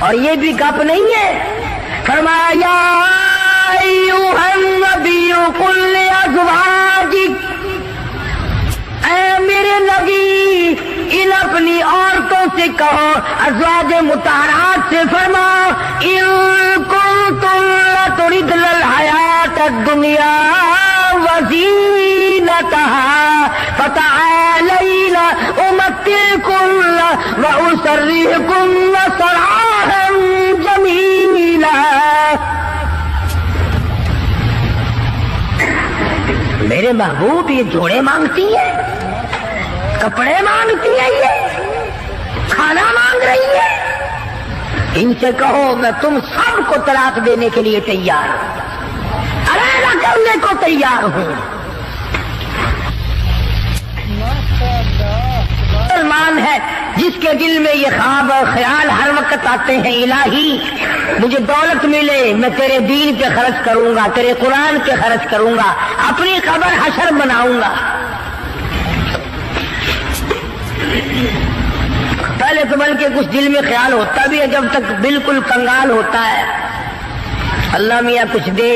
और ये भी गप नहीं है, फरमाया अय्युहन नबिय्यु कुल लिअज़वाजिक, ऐ मेरे नबी इन अपनी औरतों से कहो, अज़वाज मुताहरात से फरमाओ, इन कुंतुम तुरिदनल हयात दुनिया वज़ीनतहा फ़तआलैना उमत्तिकुन्ना व उसर्रिहुकुन्ना सराहन जमीला। मेरे महबूब ये जोड़े मांगती है, कपड़े मांगती है, ये खाना मांग रही है। इनसे कहो मैं तुम सबको तलाक देने के लिए तैयार हूं, अलग करने को तैयार हूं। मुसलमान है जिसके दिल में ये ख्वाब और ख्याल हर वक्त आते हैं, इलाही मुझे दौलत मिले, मैं तेरे दीन पे खर्च करूंगा, तेरे कुरान पे खर्च करूंगा, अपनी कब्र हशर बनाऊंगा। पहले तो बल्कि कुछ दिल में ख्याल होता भी है, जब तक बिल्कुल कंगाल होता है, अल्लाह मियाँ कुछ दे,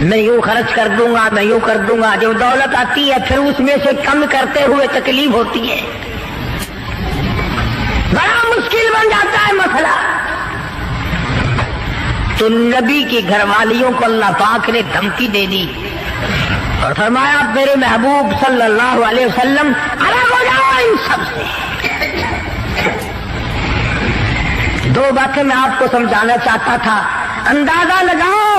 मैं यूं खर्च कर दूंगा, मैं यूं कर दूंगा। जब दौलत आती है फिर उसमें से कम करते हुए तकलीफ होती है, बड़ा मुश्किल बन जाता है मसला। तो नबी की घरवालियों को अल्लाह पाक ने धमकी दे दी और फरमाया मेरे महबूब सल्लल्लाहु अलैहि वसल्लम अलग हो जाओ इन सब से। दो बातें मैं आपको समझाना चाहता था, अंदाजा लगाओ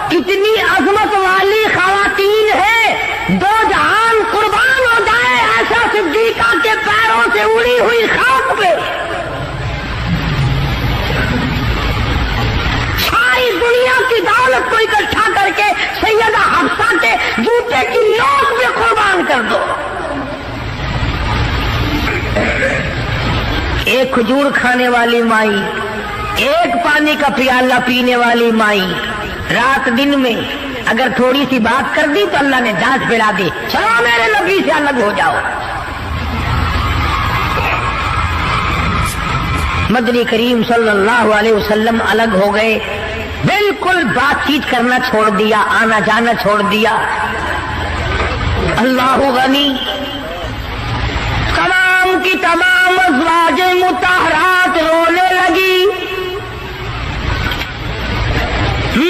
कितनी अजमत वाली खवातीन है, दो जहान कुर्बान हो जाए ऐसा सिद्दीका के पैरों से उड़ी हुई खाक पे सारी दुनिया की दौलत को इकट्ठा करके सैयदा हफ्सा के जूते की नोक में कुर्बान कर दो। एक खजूर खाने वाली माई, एक पानी का प्याला पीने वाली माई, रात दिन में अगर थोड़ी सी बात कर दी तो अल्लाह ने जांच फैला दी, चलो मेरे नबी से अलग हो जाओ। मदनी करीम सल्लल्लाहु अलैहि वसल्लम अलग हो गए, बिल्कुल बातचीत करना छोड़ दिया, आना जाना छोड़ दिया। अल्लाह गनी, तमाम की तमाम अज़वाजे मुताहरात रोने लगी।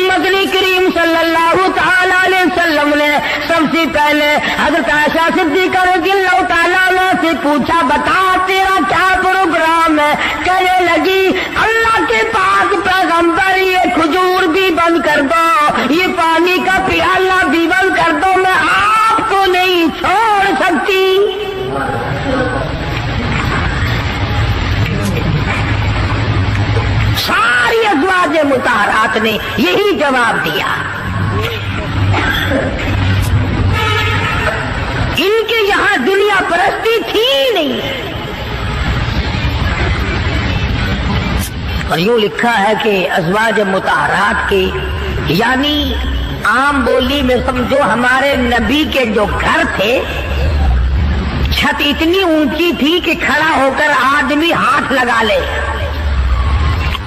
मदनी करीम सल्लल्लाहु तआला अलैहि वसल्लम ने सबसे पहले हज़रत आयशा सिद्दीक़ा रज़ियल्लाहु तआला अन्हा से पूछा, बता तेरा क्या प्रोग्राम है? कहने लगी अल्लाह के पाक पैगंबर ये खजूर भी बंद कर दो, ये पानी का प्याला भी बंद कर दो, मैं आपको नहीं छोड़ सकती। सारी अज़वाज मुताहरात ने यही जवाब दिया। इनके यहां दुनिया परस्ती थी नहीं। और यूं लिखा है कि अज़वाज मुताहरात के यानी आम बोली में समझो हमारे नबी के जो घर थे, छत इतनी ऊंची थी कि खड़ा होकर आदमी हाथ लगा ले,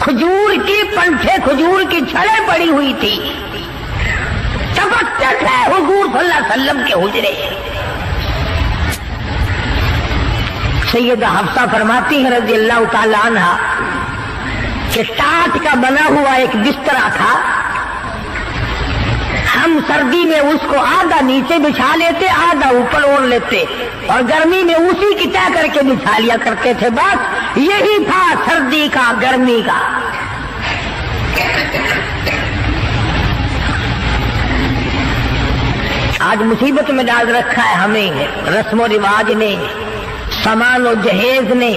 खजूर की पंखे, खजूर की छड़ें पड़ी हुई थी, चपकते थे हुजूर सल्लल्लाहु अलैहि वसल्लम के हुजरे। सैयदा हफ्सा फरमाती है रज़ियल्लाहु ताला अन्हा कि टाट का बना हुआ एक बिस्तरा था, हम सर्दी में उसको आधा नीचे बिछा लेते, आधा ऊपर ओढ़ लेते, और गर्मी में उसी की तय करके बिछा लिया करते थे। बस यही था सर्दी का, गर्मी का। आज मुसीबत में डाल रखा है हमें रस्म रिवाज ने, सामान और जहेज ने,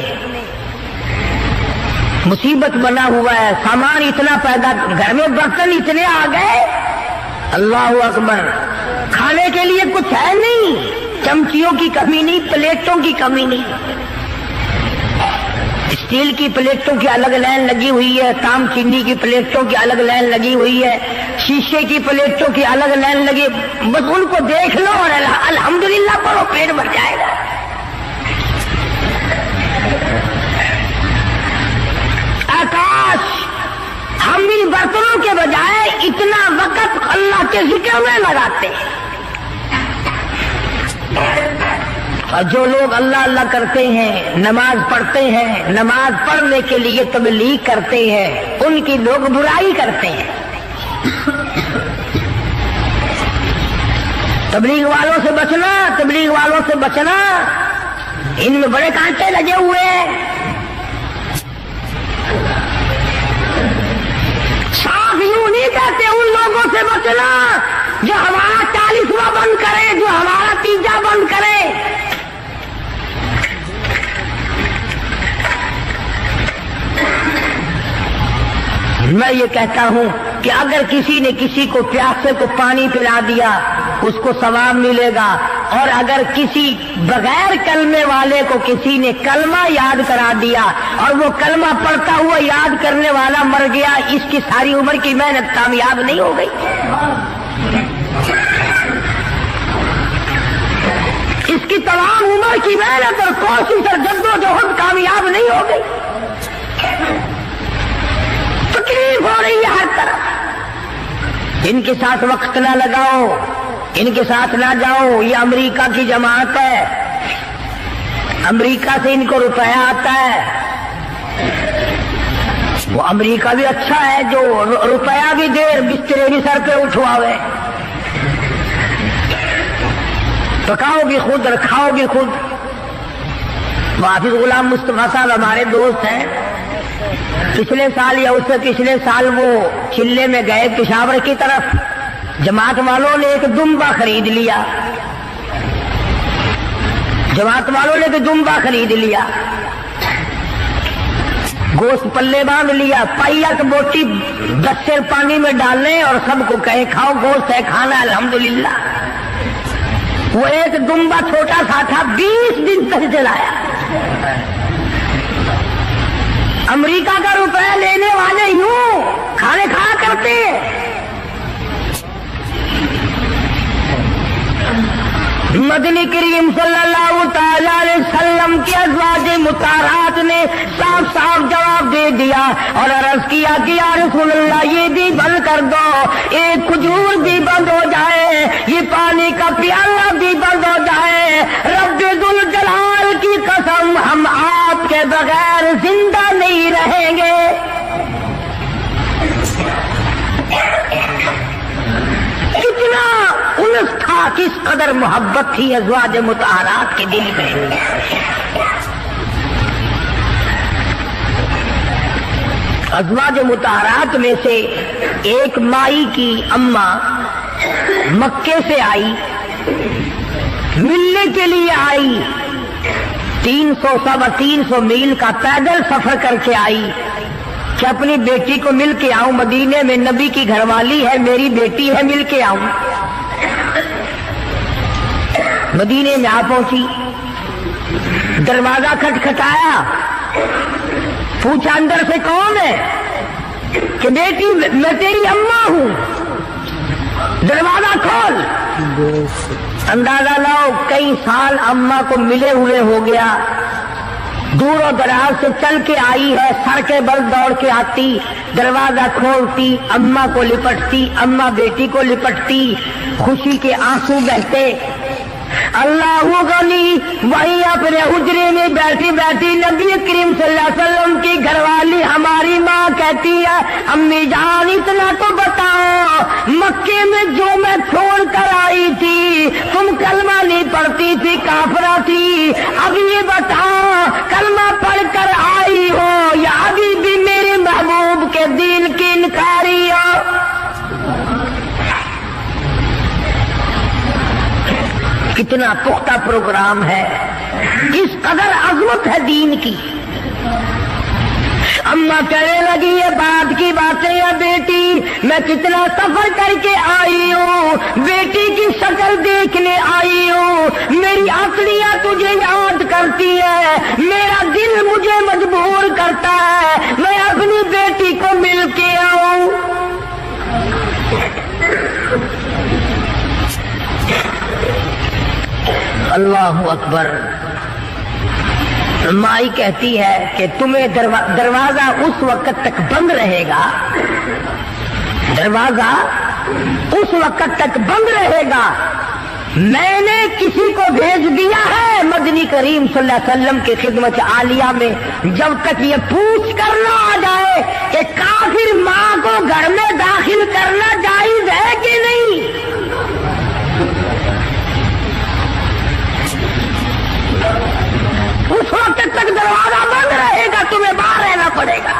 मुसीबत बना हुआ है, सामान इतना पैदा, घर में बर्तन इतने आ गए, अल्लाह अकबर, खाने के लिए कुछ है नहीं, चमचियों की कमी नहीं, प्लेटों की कमी नहीं। स्टील की प्लेटों की अलग लाइन लगी हुई है, ताम चीनी की प्लेटों की अलग लाइन लगी हुई है, शीशे की प्लेटों की अलग लाइन लगी, बस उनको देख लो और अल्हम्दुलिल्लाह पढ़ो, पेट भर जाएगा। आकाश, हम इन बर्तनों के बजाय इतना वक्त अल्लाह के जिक्र में लगाते हैं। और जो लोग अल्लाह अल्लाह करते हैं, नमाज पढ़ते हैं, नमाज पढ़ने के लिए तबलीग करते हैं, उनकी लोग बुराई करते हैं। तबलीग वालों से बचना, तबलीग वालों से बचना, इनमें बड़े कांटे लगे हुए हैं। साफ यूं नहीं कहते, उन लोगों से बचना जो हमारा 40वां बंद करे, जो हमारा 3 बंद करे। मैं ये कहता हूं कि अगर किसी ने किसी को प्यासे को पानी पिला दिया, उसको सवाब मिलेगा, और अगर किसी बगैर कलमे वाले को किसी ने कलमा याद करा दिया और वो कलमा पढ़ता हुआ याद करने वाला मर गया, इसकी सारी उम्र की मेहनत कामयाब नहीं हो गई। इसकी तमाम उम्र की मेहनत और कोशिश और जद्दोजहद कामयाब नहीं हो गई। तकलीफ हो रही है हर तरफ। इनके साथ वक्त ना लगाओ, इनके साथ ना जाओ। ये अमेरिका की जमात है, अमेरिका से इनको रुपया आता है। वो अमेरिका भी अच्छा है जो रुपया भी दे, बिस्तरे भी सर पे उठवावे। पकाओगे खुद और खाओगे खुद। हाफिज गुलाम मुस्तफा साहब हमारे दोस्त हैं। पिछले साल या उससे पिछले साल वो चिल्ले में गए पेशावर की तरफ। जमात वालों ने एक दुम्बा खरीद लिया, जमात वालों ने एक दुम्बा खरीद लिया, गोश्त पल्ले बांध लिया, पाइया बोटी 10 सेर पानी में डालने और सबको कहे खाओ, गोश्त है खाना, अल्हम्दुलिल्लाह। वो एक दुम्बा छोटा सा था, 20 दिन तक चलाया। अमेरिका का रुपया लेने वाले यूं खाने खाया करते। मदनी करीम सल्लल्लाहु तआला अलैहि वसल्लम की अज़वाजे मुताहरात ने साफ साफ जवाब दे दिया और अर्ज किया कि या रसूलल्लाह, ये भी बंद कर दो, एक खजूर भी बंद हो जाए, ये पानी का प्याला भी बंद हो जाए, रब्बे दुल जलाल की कसम, हम आपके बगैर जिंदा नहीं रहेंगे। कितना उलझ था, किस कदर मोहब्बत थी अज़वाज मुताहरात के दिल में। अज़वाज मुताहरात में से एक माई की अम्मा मक्के से आई, मिलने के लिए आई, 300 मील का पैदल सफर करके आई कि अपनी बेटी को मिल के आऊं। मदीने में नबी की घरवाली है, मेरी बेटी है, मिल के आऊं। मदीने में आ पहुंची, दरवाजा खटखटाया, पूछा अंदर से कौन है? कि बेटी मैं तेरी अम्मा हूं, दरवाजा खोल। अंदाजा लाओ, कई साल अम्मा को मिले हुए हो गया, दूर दराज से चल के आई है, सर के बल दौड़ के आती, दरवाजा खोलती, अम्मा को लिपटती, अम्मा बेटी को लिपटती, खुशी के आंसू बहते। अल्लाह गनी वहीं अपने हुजरे में बैठी बैठी नबी करीम सल्लल्लाहु अलैहि वसल्लम की घरवाली हमारी माँ कहती है, अम्मी जान इतना तो बताओ, मक्के में जो मैं छोड़ कर आई थी, तुम कलमा नहीं पढ़ती थी, काफरा थी, अब ये बताओ कलमा पढ़ कर आई हो या अभी भी मेरे महबूब के दीन की इनकारी हो? कितना पुख्ता प्रोग्राम है, किस कदर अजमत है दीन की। अम्मा कहने लगी ये बात की बातें है बेटी, मैं कितना सफर करके आई हूँ, बेटी की शक्ल देखने आई हूँ, मेरी आंखियां तुझे याद करती है, मेरा दिल मुझे मजबूर करता है, मैं अपनी बेटी को मिल के आऊं। अल्लाहु अकबर। माई कहती है कि तुम्हें दरवाजा उस वक्त तक बंद रहेगा, दरवाजा उस वक्त तक बंद रहेगा, मैंने किसी को भेज दिया है मदनी करीम सल्लल्लाहु अलैहि वसल्लम की खिदमत आलिया में, जब तक ये पूछ कर ना आ जाए कि काफिर माँ को घर में दाखिल करना जायज है कि नहीं। उस वक्त तक दरवाजा बंद रहेगा, तुम्हें बाहर रहना पड़ेगा।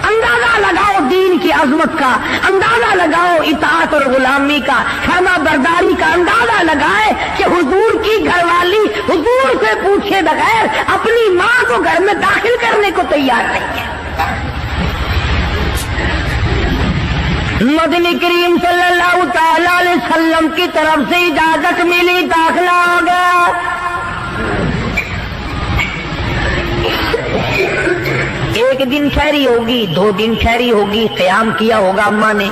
अंदाजा लगाओ दीन की अजमत का, अंदाजा लगाओ इताअत और गुलामी का, फरमा बरदारी का अंदाजा लगाए कि हुजूर की घरवाली हुजूर से पूछे बगैर अपनी माँ को घर में दाखिल करने को तैयार नहीं है। मदनी करीम सल्लल्लाहु तआला अलैहि वसल्लम की तरफ से इजाजत मिली, दाखिला हो गया। एक दिन ठहरी होगी, 2 दिन ठहरी होगी, क़याम किया होगा अम्मा ने।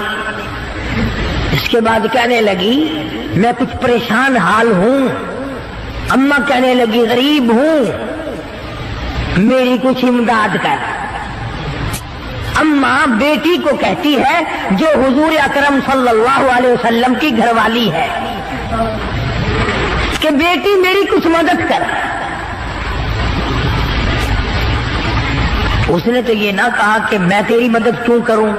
इसके बाद कहने लगी मैं कुछ परेशान हाल हूं। अम्मा कहने लगी गरीब हूं, मेरी कुछ इमदाद कर। अम्मा बेटी को कहती है जो हुजूर अकरम सल्लल्लाहु अलैहि वसल्लम की घरवाली है कि बेटी मेरी कुछ मदद कर। उसने तो ये ना कहा कि मैं तेरी मदद क्यों करूं,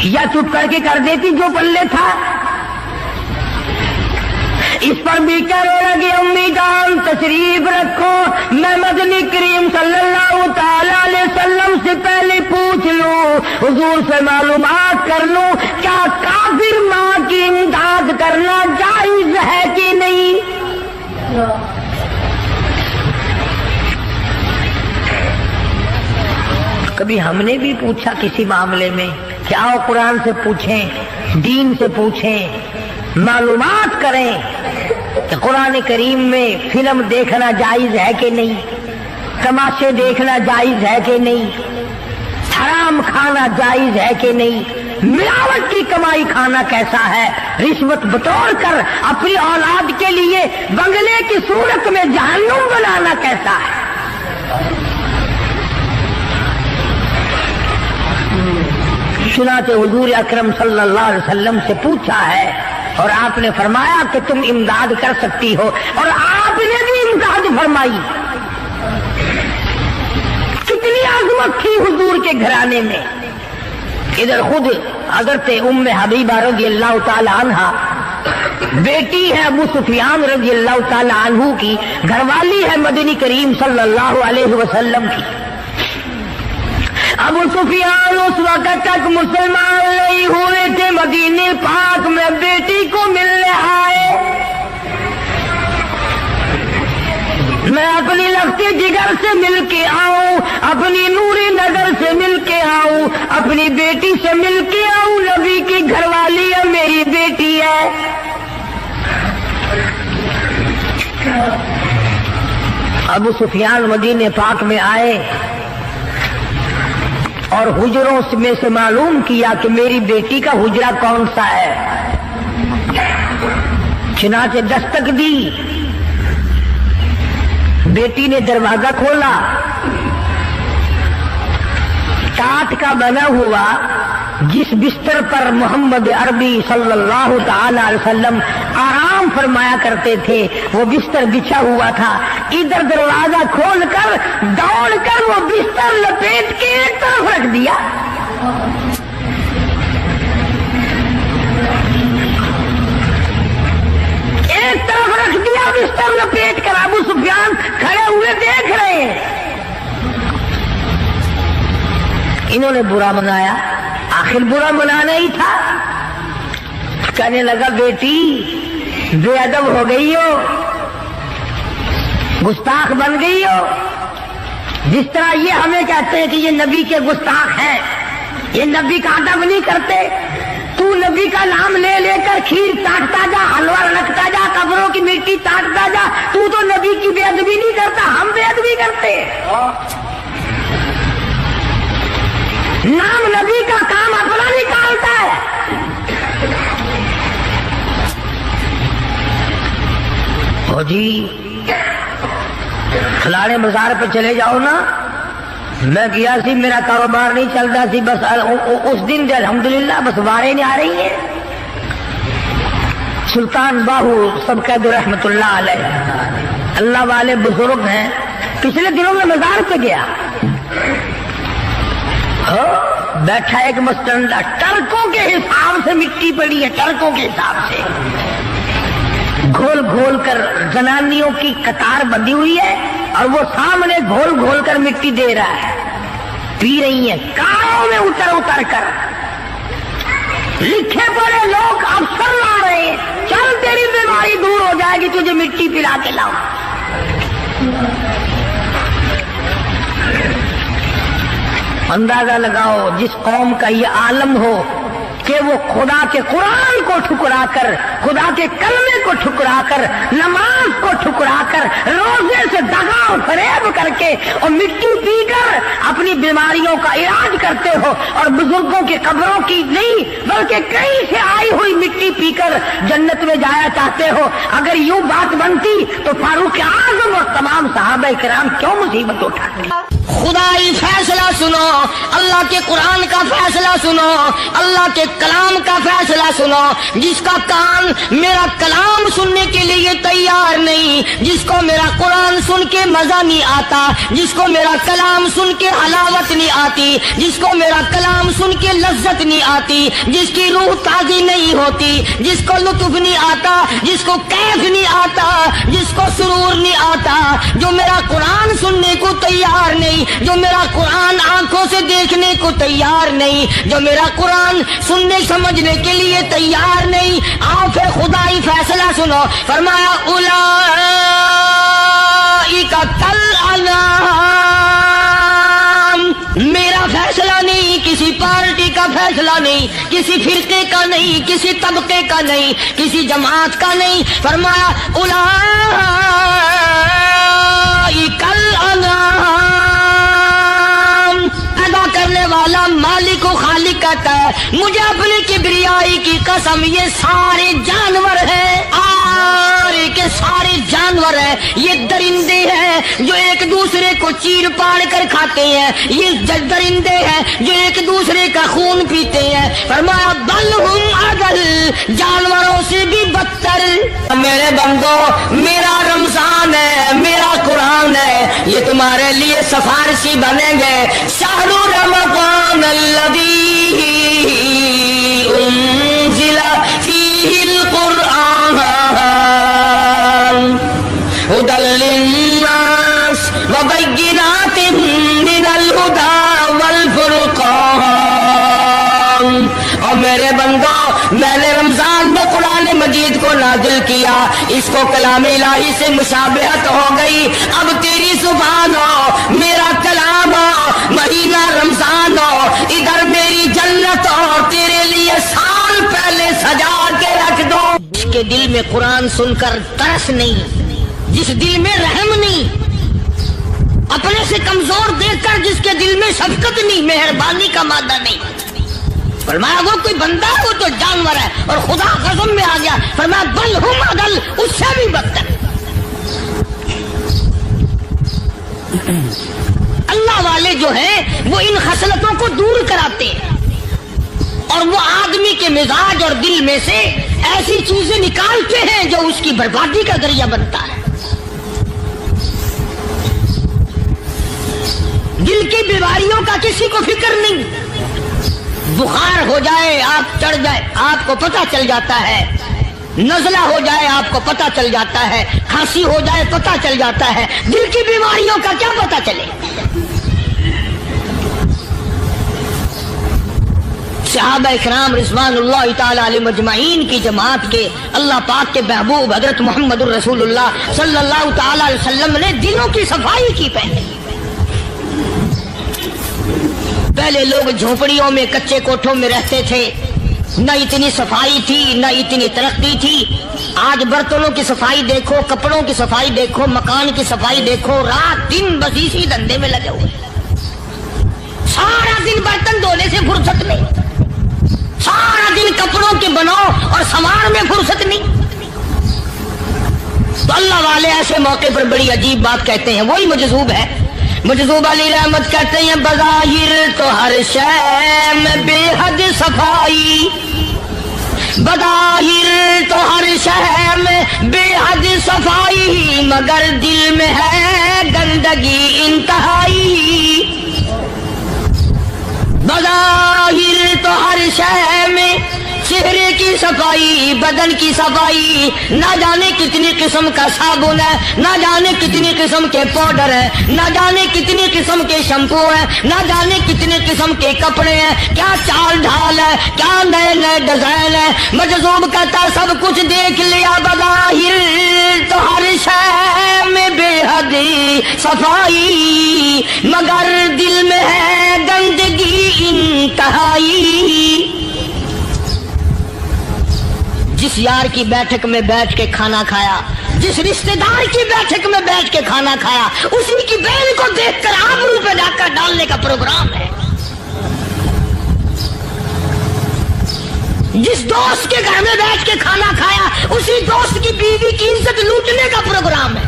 या चुप करके कर देती जो पल्ले था। इस पर भी कहने लगी अम्मी जान तशरीफ रखो, मैं मदनी करीम सल्लल्लाहु तआला अलैहि वसल्लम से पहले पूछ लूं, हुजूर से मालूमात कर लूं क्या काफिर माँ की इमदाद करना जायज है कि नहीं। कभी हमने भी पूछा किसी मामले में कि आओ कुरान से पूछें, दीन से पूछें, मालूमात करें कि कुरान करीम में फिल्म देखना जायज है कि नहीं, तमाशे देखना जायज है कि नहीं, हराम खाना जायज है कि नहीं, मिलावट की कमाई खाना कैसा है, रिश्वत बतौर कर अपनी औलाद के लिए बंगले की सूरत में जहन्नुम बनाना कैसा है। सुनाते हुजूर अकरम सल्लल्लाहु अलैहि वसल्लम से पूछा है और आपने फरमाया कि तुम इमदाद कर सकती हो, और आपने भी इमदाद फरमाई। कितनी आज़मत थी हुजूर के घराने में। इधर खुद हज़रत उम्मे हबीबा रज़ियल्लाहु ताला अन्हा बेटी है अबू सुफियान रज़ियल्लाहु ताला अन्हु की, घरवाली है मदनी करीम सल्लल्लाहु अलैहि वसल्लम की। अबू सुफियान उस वक्त तक मुसलमान नहीं हुए थे, मदीने पाक में बेटी को मिलने आए। मैं अपनी लफ्ते जिगर से मिल के आऊं, अपनी नूरी नगर से मिल के आऊं, अपनी बेटी से मिल के आऊं, नबी की घरवाली है, मेरी बेटी है। अबू सुफियान मदीने पाक में आए और हुजरों में से मालूम किया कि मेरी बेटी का हुजरा कौन सा है। चुनाचे दस्तक दी, बेटी ने दरवाजा खोला। काठ का बना हुआ जिस बिस्तर पर मोहम्मद अरबी सल्लल्लाहु ताला अलैहि वसल्लम आराम फरमाया करते थे, वो बिस्तर बिछा हुआ था। इधर दरवाजा खोलकर दौड़कर वो बिस्तर लपेट के एक तरफ रख दिया। एक तरफ रख दिया बिस्तर लपेट कर। अबू सुफियान खड़े हुए देख रहे हैं। इन्होंने बुरा मनाया, आखिर बुरा मनाना ही था। कहने लगा बेटी बेअदब हो गई हो, گستاخ بن گئی ہو. جس طرح یہ ہمیں کہتے ہیں کہ یہ نبی کے گستاخ ہیں، یہ نبی کا ادب نہیں کرتے. تو نبی کا نام لے لے کر کھیر چاٹتا جا، حلوہ رکھتا جا، قبروں کی مٹی چاٹتا جا. تو نبی کی بے ادبی نہیں کرتا، ہم بے ادبی کرتے. نام نبی کا کام اپنا نکالتا ہے. او جی فلانے بازار پہ چلے جاؤ نا، میں گیا سی، میرا کاروبار نہیں چلتا سی، بس اس دن سے الحمدللہ بس بارے نہیں آ رہی ہے. سلطان باہو سب قید رحمت اللہ علیہ، اللہ والے بزرگ ہیں. پچھلے دنوں میں مزار پہ گیا، بیٹھا ایک مسٹنڈا، ٹرکوں کے حساب سے مٹی پڑی ہے، ٹرکوں کے حساب سے گھول گھول کر زنانیوں کی قطار بندھی ہوئی ہے، اور وہ سامنے گھول گھول کر مٹی دے رہا ہے، پی رہی ہیں کاروں میں اتر اتر کر. لکھے پڑے لوگ افسر لا رہے ہیں، چل تیری بیماری دور ہو جائے گی، تجھے مٹی پلا کے لاؤ. اندازہ لگاؤ جس قوم کا یہ عالم ہو کہ وہ خدا کے قرآن کو ٹھکرا کر، خدا کے کلمے کو ٹھکرا کر، نماز کو ٹھکرا کر، روزے سے دغا و فریب کر کے اور مٹی پی کر اپنی بیماریوں کا علاج کرتے ہو، اور بزرگوں کی قبروں کی نہیں بلکہ کہیں سے آئی ہوئی مٹی پی کر جنت میں جایا چاہتے ہو. اگر یوں بات بنتی تو فاروق اعظم اور تمام صحابہ کرام کیوں مصیبت اٹھاتے؟ خدائی فیصلہ سنو، اللہ کے قرآن کا فیصلہ سنو، اللہ کے کلام کا فیصلہ سنو. جس کا کان میرا کلام سننے کے لیے تیار نہیں، جس کو میرا قرآن سن کے مزہ نہیں آتا، جس کو میرا کلام سن کے حلاوت نہیں آتی، جس کو میرا کلام سن کے لذت نہیں آتی، جس کی روح تازی نہیں ہوتی، جس کو لطف نہیں آتا، جس کو کیف نہیں آتا، جس کو سرور نہیں آتا، جو میرا قرآن سننے کو تیار نہیں، جو میرا قرآن آنکھوں سے دیکھنے کو تیار نہیں، جو میرا قرآن سننے سمجھنے کے لیے تیار نہیں. آپ خدائی فیصلہ سنو. فرمایا اولئک کالانعام. میرا فیصلہ نہیں، کسی پارٹی کا فیصلہ نہیں، کسی فرقے کا نہیں، کسی طبقے کا نہیں، کسی جماعت کا نہیں. فرمایا اولئک الانعام. کرنے والا مالک و خالق کہتا ہے مجھے اپنی کبریائی کی قسم، یہ سارے جانور ہیں، سارے کے سارے جانور ہیں. یہ درندے ہیں جو ایک دوسرے کو چیر پاڑ کر کھاتے ہیں، یہ درندے ہیں جو ایک دوسرے کا خون پیتے ہیں. فرمایا بل ہم اضل، جانوروں سے بھی بدتر. میرے بندو، میرا رمضان ہے، میرا قرآن ہے، یہ تمہارے لیے سفارشی بنیں گے. شہر رمضان الذی انزل فیہ القرآن ھدی للناس وبینات من الھدی والفرقان. اور میرے بندو، میں نے رمضان میں قرآن مجید کو نازل کیا، اس کو کلام الہی سے مشابہت ہو گئی. اب تیری زبان ہو، میرا کلام ہو، مہینہ رمضان ہو، ادھر میری جنت ہو، تیرے لیے سال پہلے سجا کے رکھ دو. جس کے دل میں قرآن سن کر ترس نہیں، جس دل میں رحم نہیں، اپنے سے کمزور دیکھ کر جس کے دل میں شفقت نہیں، مہربانی کا مادہ نہیں. فرمایا وہ کوئی بندہ، وہ تو جانور ہے. اور خدا قسم میں آ گیا، فرمایا بل ہم اضل، اس سے بھی بدتر. اللہ والے جو ہیں وہ ان خصلتوں کو دور کراتے ہیں، اور وہ آدمی کے مزاج اور دل میں سے ایسی چیزیں نکالتے ہیں جو اس کی بربادی کا ذریعہ بنتا ہے. دل کی بیماریوں کا کسی کو فکر نہیں. بخار ہو جائے، آپ چڑھ جائے، آپ کو پتہ چل جاتا ہے. نزلہ ہو جائے، آپ کو پتہ چل جاتا ہے. کھانسی ہو جائے، پتہ چل جاتا ہے. دل کی بیماریوں کا کیا پتہ چلے؟ सहाबा इकराम रिज़वानुल्लाह ताला अलैहिम अजमाइन की जमात के अल्लाह पाक के महबूब हजरत मोहम्मद रसूलुल्लाह सल्लल्लाहु ताला अलैहि वसल्लम ने दिलों की सफाई की। पहले लोग झोपड़ियों में कच्चे कोठों में रहते थे, न इतनी सफाई थी न इतनी तरक्की थी। आज बर्तनों की सफाई देखो, कपड़ों की सफाई देखो, मकान की सफाई देखो, रात दिन बस इसी धंधे में लगे हुए। सारा दिन बर्तन धोने से फुर्सत नहीं, सारा दिन कपड़ों के बनाओ और संवार में फुर्सत नहीं। तो अल्लाह वाले ऐसे मौके पर बड़ी अजीब बात कहते हैं। वही मजज़ूब है, मजज़ूब अली रहमत कहते हैं, बज़ाहिर तो हर शय में बेहद सफाई, बज़ाहिर तो हर शय में बेहद सफाई, मगर दिल में है गंदगी इंतहाई। बज़ाहिर तो हर शय में चेहरे की सफाई, बदन की सफाई, ना जाने कितनी किस्म का साबुन है, ना जाने कितनी किस्म के पाउडर है, ना जाने कितनी किस्म के शैम्पू है, ना जाने कितने किस्म के कपड़े हैं, क्या चाल ढाल है, क्या नए नए डिजाइन है। मजज़ूब कहता सब कुछ देख लिया, बज़ाहिर तो हर शय में बेहद सफाई, मगर दिल में है गंदगी इंतहाई। जिस यार की बैठक में बैठ के खाना खाया, जिस रिश्तेदार की बैठक में बैठ के खाना खाया, उसी की बहन को देखकर आबरू पे जाकर डालने का प्रोग्राम है। जिस दोस्त के घर में बैठ के खाना खाया, उसी दोस्त की बीवी की इज्जत लूटने का प्रोग्राम है।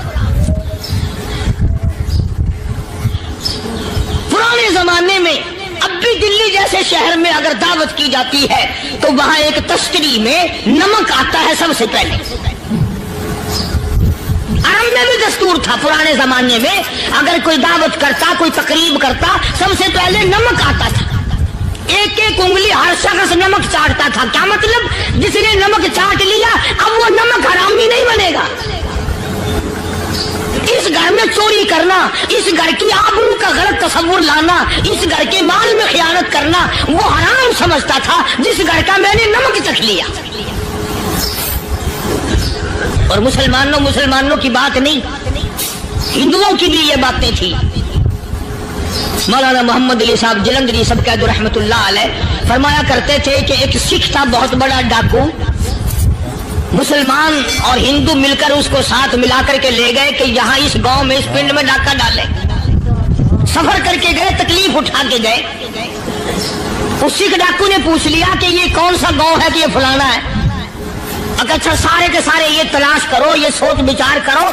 पुराने जमाने में अब भी दिल्ली जैसे शहर में अगर दावत की जाती है तो वहां एक तश्तरी में नमक आता है सबसे पहले। अरब में भी दस्तूर था पुराने जमाने में, अगर कोई दावत करता, कोई तकरीब करता, सबसे पहले नमक आता था। एक एक उंगली हर शख्स नमक चाटता था। क्या मतलब? जिसने नमक चाट लिया अब वो नमक हरामी नहीं बनेगा। इस घर में चोरी करना, इस घर की आबरू का गलत तस्वुर लाना, इस घर के माल में खयानत करना वो हराम समझता था जिस घर का मैंने नमक चख लिया। और मुसलमानों की बात नहीं, हिंदुओं की भी ये बातें थी। मौलाना मोहम्मद अली साहब जलंधरी सब कहते रहमतुल्लाह अलैह फरमाया करते थे कि एक सिख था बहुत बड़ा डाकू, मुसलमान और हिंदू मिलकर उसको साथ मिलाकर के ले गए कि यहाँ इस गांव में, इस पिंड में डाका डाले। सफर करके गए, तकलीफ उठा के गए। उस सिख डाकू ने पूछ लिया कि ये कौन सा गांव है कि ये फलाना है। अच्छा सारे के सारे ये तलाश करो, ये सोच विचार करो,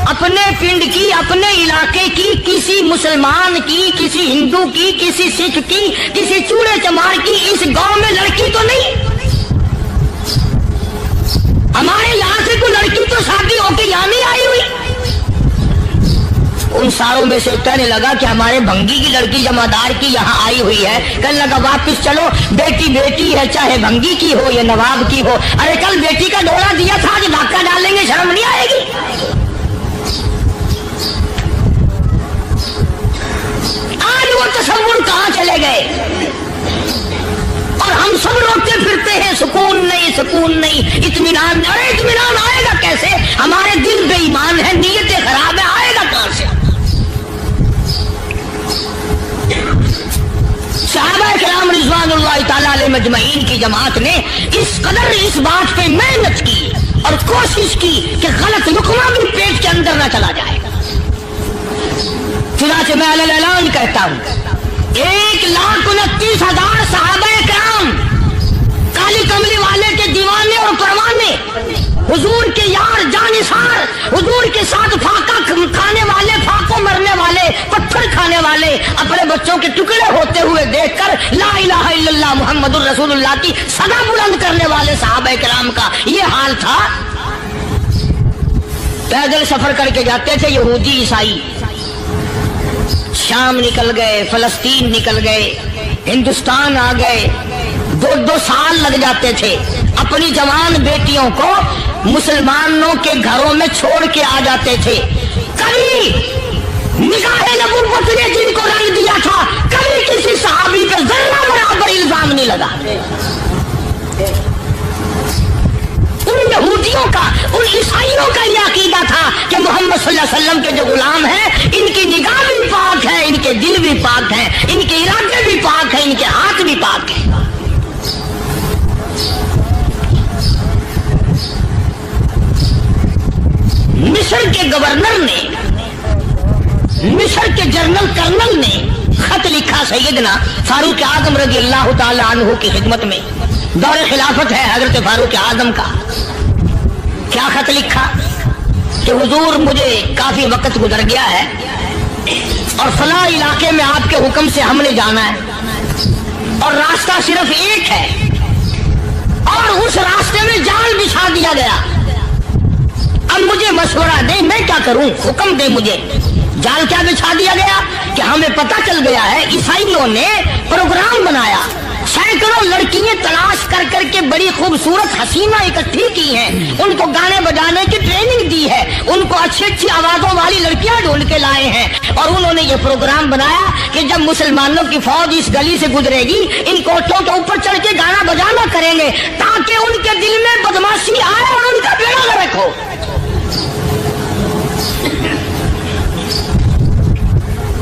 अपने पिंड की, अपने इलाके की, किसी मुसलमान की, किसी हिंदू की, किसी सिख की, किसी चूड़े चमार की इस गांव में लड़की तो नहीं। हमारे यहाँ से कोई लड़की तो शादी होके यहाँ नहीं आई हुई। उन सारों में से कहने लगा कि हमारे भंगी की लड़की जमादार की यहाँ आई हुई है। कहने लगा वापिस चलो, बेटी बेटी है, चाहे भंगी की हो या नवाब की हो। अरे कल बेटी का डोला दिया था, आज डाका डालेंगे, शर्म नहीं आएगी? आज वो तस्वुर कहाँ चले गए? और हम सब रोकते फिरते हैं सुकून नहीं, सुकून नहीं, इत्मीनान। अरे इत्मीनान आएगा कैसे? हमारे दिल बेईमान है, नीयतें खराब है, आएगा कहां से? सहाबा किराम रिज़वानुल्लाह ताला अलैहिम अजमईन की जमात ने इस कदर इस बात पे मेहनत की और कोशिश की कि गलत लुकमा भी पेट के अंदर न चला जाए। चुनाचे मैं ऐलान कहता हूं, 1,29,000 सहाबा किराम काली कमली वाले के दीवाने और परवाने, हुजूर के यार जानिसार, हुजूर के साथ फाका खाने वाले, फाको मरने वाले, पत्थर खाने वाले, अपने बच्चों के टुकड़े होते हुए देखकर ला इलाहा इल्लल्लाह मुहम्मदुर रसूलुल्लाह की सदा बुलंद करने वाले सहाबा किराम का ये हाल था। पैदल सफर करके जाते थे यहूदी ईसाई, शाम निकल गए, फलस्तीन निकल गए, हिंदुस्तान आ गए, 2-2 साल लग जाते थे। अपनी जवान बेटियों को मुसलमानों के घरों में छोड़ के आ जाते थे। कभी निगाहे नबुव्वत ने जिनको रंग दिया था, कभी किसी सहाबी पे जर्रा बराबर इल्जाम नहीं लगा। उन यहूदियों का, उन ईसाइयों का यह अकीदा था कि मोहम्मद सल्लल्लाहु अलैहि वसल्लम के जो गुलाम हैं, इनकी निगाह भी पाक है, इनके दिल भी पाक है, इनके इरादे भी पाक है, इनके हाथ भी पाक है। मिस्र के गवर्नर ने, मिस्र के जनरल कर्नल ने खत लिखा सैयदना फारूक आजम रज़ी अल्लाह ताला अन्हु की खिदमत में। दौरे खिलाफत है हजरत फारूक आजम का। क्या खत लिखा कि हुजूर मुझे काफी वक्त गुजर गया है और फला इलाके में आपके हुक्म से हमने जाना है और रास्ता सिर्फ एक है और उस रास्ते में जाल बिछा दिया गया। अब मुझे मशवरा दे, मैं क्या करूं, हुक्म दे मुझे। जाल क्या बिछा दिया गया कि हमें पता चल गया है ईसाइयों ने प्रोग्राम बनाया, सैकड़ों लड़कियां तलाश कर करके बड़ी खूबसूरत हसीना इकट्ठी की हैं, उनको गाने बजाने की ट्रेनिंग दी है, उनको अच्छी अच्छी आवाजों वाली लड़कियां ढूंढ के लाए हैं और उन्होंने ये प्रोग्राम बनाया कि जब मुसलमानों की फौज इस गली से गुजरेगी, इन कोठों के ऊपर चढ़ के गाना बजाना करेंगे ताकि उनके दिल में बदमाशी आए और उनका बेड़ा गर्क हो।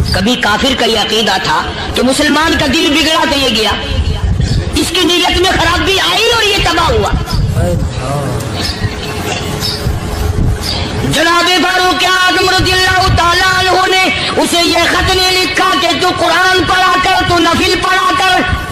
कभी काफिर का यह अकीदा था कि मुसलमान का दिल बिगड़ा तो ये गया, इसकी नीयत में खराबी आई और ये तबाह हुआ। जनाबे फारूक आज़म रज़ियल्लाहु ताला अन्हु ने उसे यह खत नहीं लिखा कि तू कुरान पढ़ा कर, तू नफिल पढ़ा कर।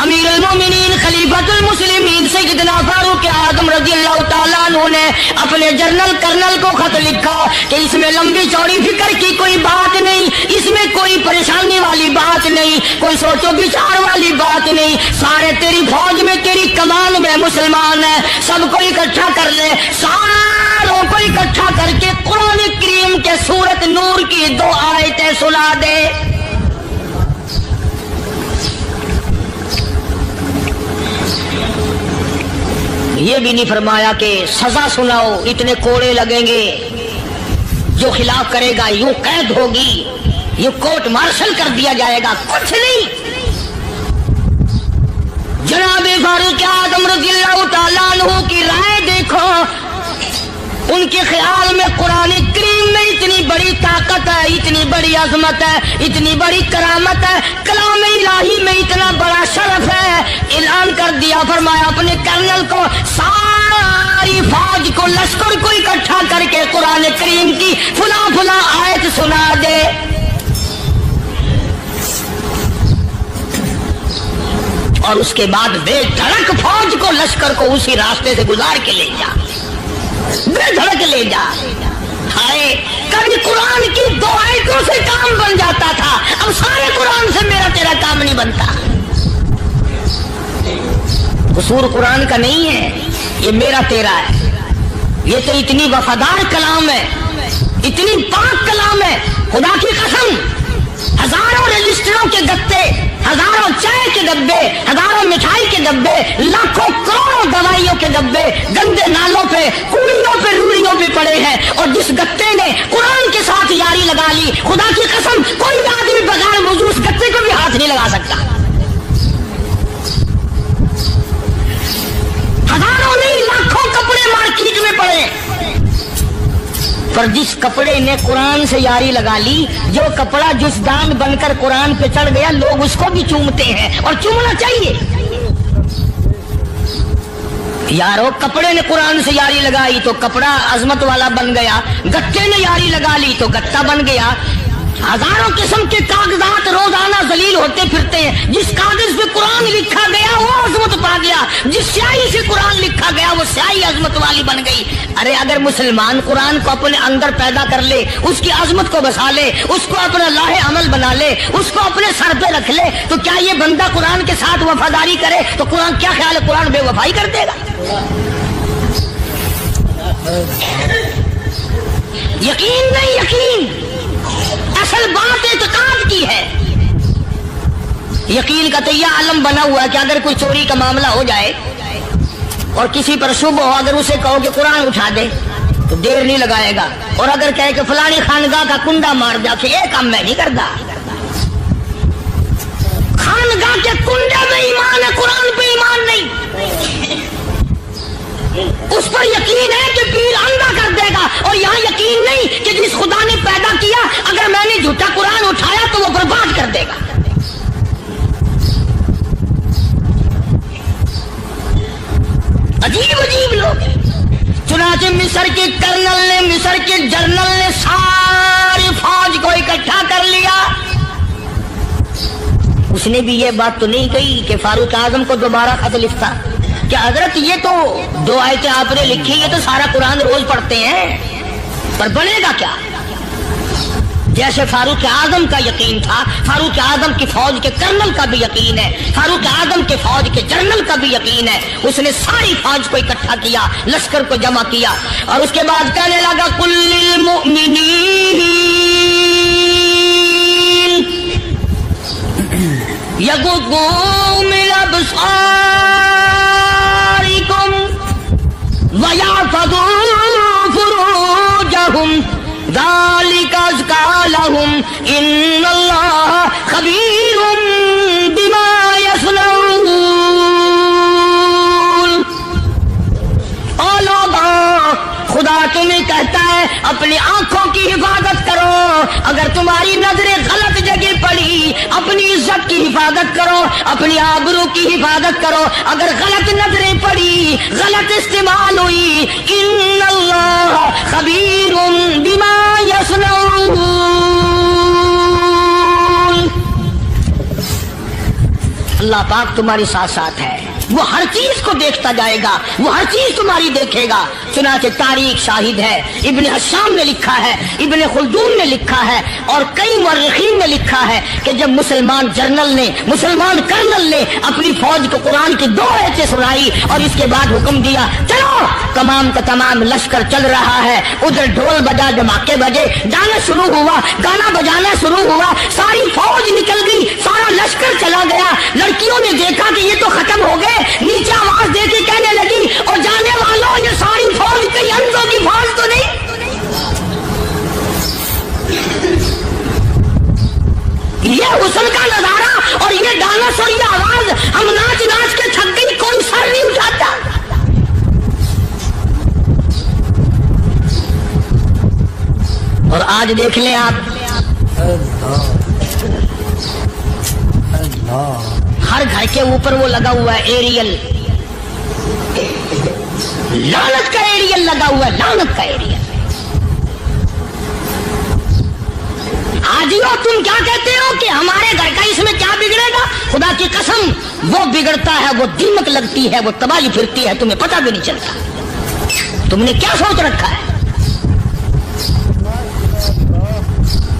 अमीर अल-मोमिनीन खलीफतुल मुस्लिमीन सैयदना फारूक आज़म रज़ियल्लाहु ताला अन्हु ने अपने जनरल कर्नल को खत लिखा कि इसमें लंबी चौड़ी फिक्र की कोई बात नहीं, इसमें कोई परेशानी वाली बात नहीं, कोई सोचो विचार वाली बात नहीं। सारे तेरी फौज में, तेरी कमान में मुसलमान है, सबको इकट्ठा कर ले, सारों को इकट्ठा करके कुरान करीम के सूरत नूर की 2 आयतें सुना दे। ये भी नहीं फरमाया कि सजा सुनाओ, इतने कोड़े लगेंगे, जो खिलाफ करेगा यूं कैद होगी, यूं कोर्ट मार्शल कर दिया जाएगा, कुछ नहीं। जनाबे फारूक आज़म रज़ियल्लाहु ताला अन्हु की राय देखो, उनके ख्याल में कुरान करीम में इतनी बड़ी ताकत है, इतनी बड़ी अजमत है, इतनी बड़ी करामत है, कलाम इलाही में इतना बड़ा शरफ है। ऐलान कर दिया, फरमाया अपने कर्नल को सारी फौज को, लश्कर को इकट्ठा करके कुरान करीम की फुला फुला आयत सुना दे। और उसके बाद बेधड़क फौज को, लश्कर को उसी रास्ते से गुजार के ले जा, बेधड़क ले जा। हाय, कभी कुरान की 2 आयतों से काम बन जाता था, अब सारे कुरान से मेरा तेरा काम नहीं बनता। कसूर कुरान का नहीं है, ये मेरा तेरा है। ये तो इतनी वफादार कलाम है, इतनी पाक कलाम है, खुदा की कसम। हजारों रजिस्टरों के गत्ते, हजारों चाय के डब्बे, हजारों मिठाई के डब्बे, लाखों करोड़ों दवाइयों के डब्बे गंदे नालों पे, कूड़ियों पे, रूड़ियों पे पड़े हैं। और जिस गत्ते ने कुरान के साथ यारी लगा ली, खुदा की कसम कोई भी आदमी बगैर वजू उस गत्ते को भी हाथ नहीं लगा सकता। हजारों नहीं, लाखों कपड़े मार्केट में पड़े, पर जिस कपड़े ने कुरान से यारी लगा ली, जो कपड़ा जुज़दान बनकर कुरान पे चढ़ गया, लोग उसको भी चूमते हैं और चूमना चाहिए। यारो, कपड़े ने कुरान से यारी लगाई तो कपड़ा अजमत वाला बन गया, गत्ते ने यारी लगा ली तो गत्ता बन गया। हजारों किस्म के कागजात रोजाना जलील होते फिरते हैं। जिस कागज पे कुरान लिखा गया वो अजमत पा गया, जिस स्याही से कुरान लिखा गया वो स्याही अजमत वाली बन गई। अरे अगर मुसलमान कुरान को अपने अंदर पैदा कर ले, उसकी अजमत को बसा ले, उसको अपना लाहे अमल बना ले, उसको अपने सर पे रख ले, तो क्या ये बंदा कुरान के साथ वफादारी करे तो कुरान, क्या ख्याल है, कुरान बेवफाई कर देगा? यकीन नहीं, यकीन असल बात एतकाद की है। यकीन का तो यह आलम बना हुआ है कि अगर कोई चोरी का मामला हो जाए और किसी पर शुभ हो, अगर उसे कहो कि कुरान उठा दे तो देर नहीं लगाएगा, और अगर कहे कि फलानी खानगाह का कुंडा मार जा, कि ये काम मैं नहीं करता, कुरान गा के कुंडे में ईमान है, कुरान पे ईमान नहीं। उस पर यकीन है कि पीर अंधा कर देगा, और यहाँ यकीन नहीं कि जिस खुदा ने पैदा किया अगर मैंने झूठा कुरान उठाया तो वो बर्बाद कर देगा। अजीब अजीब लोग। चुनाचे मिस्र के कर्नल ने, मिस्र के जनरल ने सारी फौज को इकट्ठा कर लिया। उसने भी ये बात तो नहीं कही कि फारूक आजम को दोबारा खत लिखता। क्या हजरत ये तो 2 आयतें आपने लिखी, ये तो सारा कुरान रोज पढ़ते हैं, पर बनेगा क्या? जैसे फारूक आजम का यकीन था, फारूक आजम की फौज के कर्नल का भी यकीन है, फारूक आजम के फौज के जनरल का भी यकीन है। उसने सारी फौज को इकट्ठा किया, लश्कर को जमा किया, और उसके बाद कहने लगा कुल्लिल मुमिनीन यगुद्दू मिन अबसारिकुम व यहफज़ू फुरूजहुम ज़ालिका अज़का लहुम इन्नल्लाह खबीरुम बिमा यस्नऊन। ओ लोगों, खुदा तुम्हें कहता है अपनी आंखों की हिफाजत करो। अगर तुम्हारी नजरें गलत जगह पड़ी, अपनी इज्जत की हिफाजत करो, अपनी आबरू की हिफाजत करो। अगर गलत नजरें पड़ी, गलत इस्तेमाल हुई, इन्नल्लाह खबीरुम बिमा यस्नऊन। अल्लाह पाक तुम्हारे साथ साथ है, वो हर चीज को देखता जाएगा, वो हर चीज तुम्हारी देखेगा। चुनाचे तारीख शाहिद है, इब्ने हशाम ने लिखा है, इब्ने खुल्दून ने लिखा है, और कई मुअर्रिखीन ने लिखा है कि जब मुसलमान जनरल ने, मुसलमान कर्नल ने अपनी फौज को कुरान की 2 आयतें सुनाई और इसके बाद हुक्म दिया चलो, तमाम का तमाम लश्कर चल रहा है। उधर ढोल बजा, धमाके बजे, गाना शुरू हुआ, गाना बजाना शुरू हुआ, सारी फौज निकल गई, सारा लश्कर चला गया। लड़कियों ने देखा कि ये तो खत्म हो गए, नीचे आवाज देके कहने लगी और जाने वालों, ये सारी फौज कई अंधों की फौज तो नहीं। ये हुस्न का नजारा और ये डांस और ये आवाज, हम नाच नाच के थक गई, कोई सर नहीं उठाता। और आज देख लें आप, हर घर के ऊपर वो लगा हुआ है एरियल, लानत का एरियल लगा हुआ है, लानत का एरियल। हाजियो, तुम क्या कहते हो कि हमारे घर का इसमें क्या बिगड़ेगा? खुदा की कसम, वो बिगड़ता है, वो दीमक लगती है, वो तबाही फिरती है, तुम्हें पता भी नहीं चलता। तुमने क्या सोच रखा है?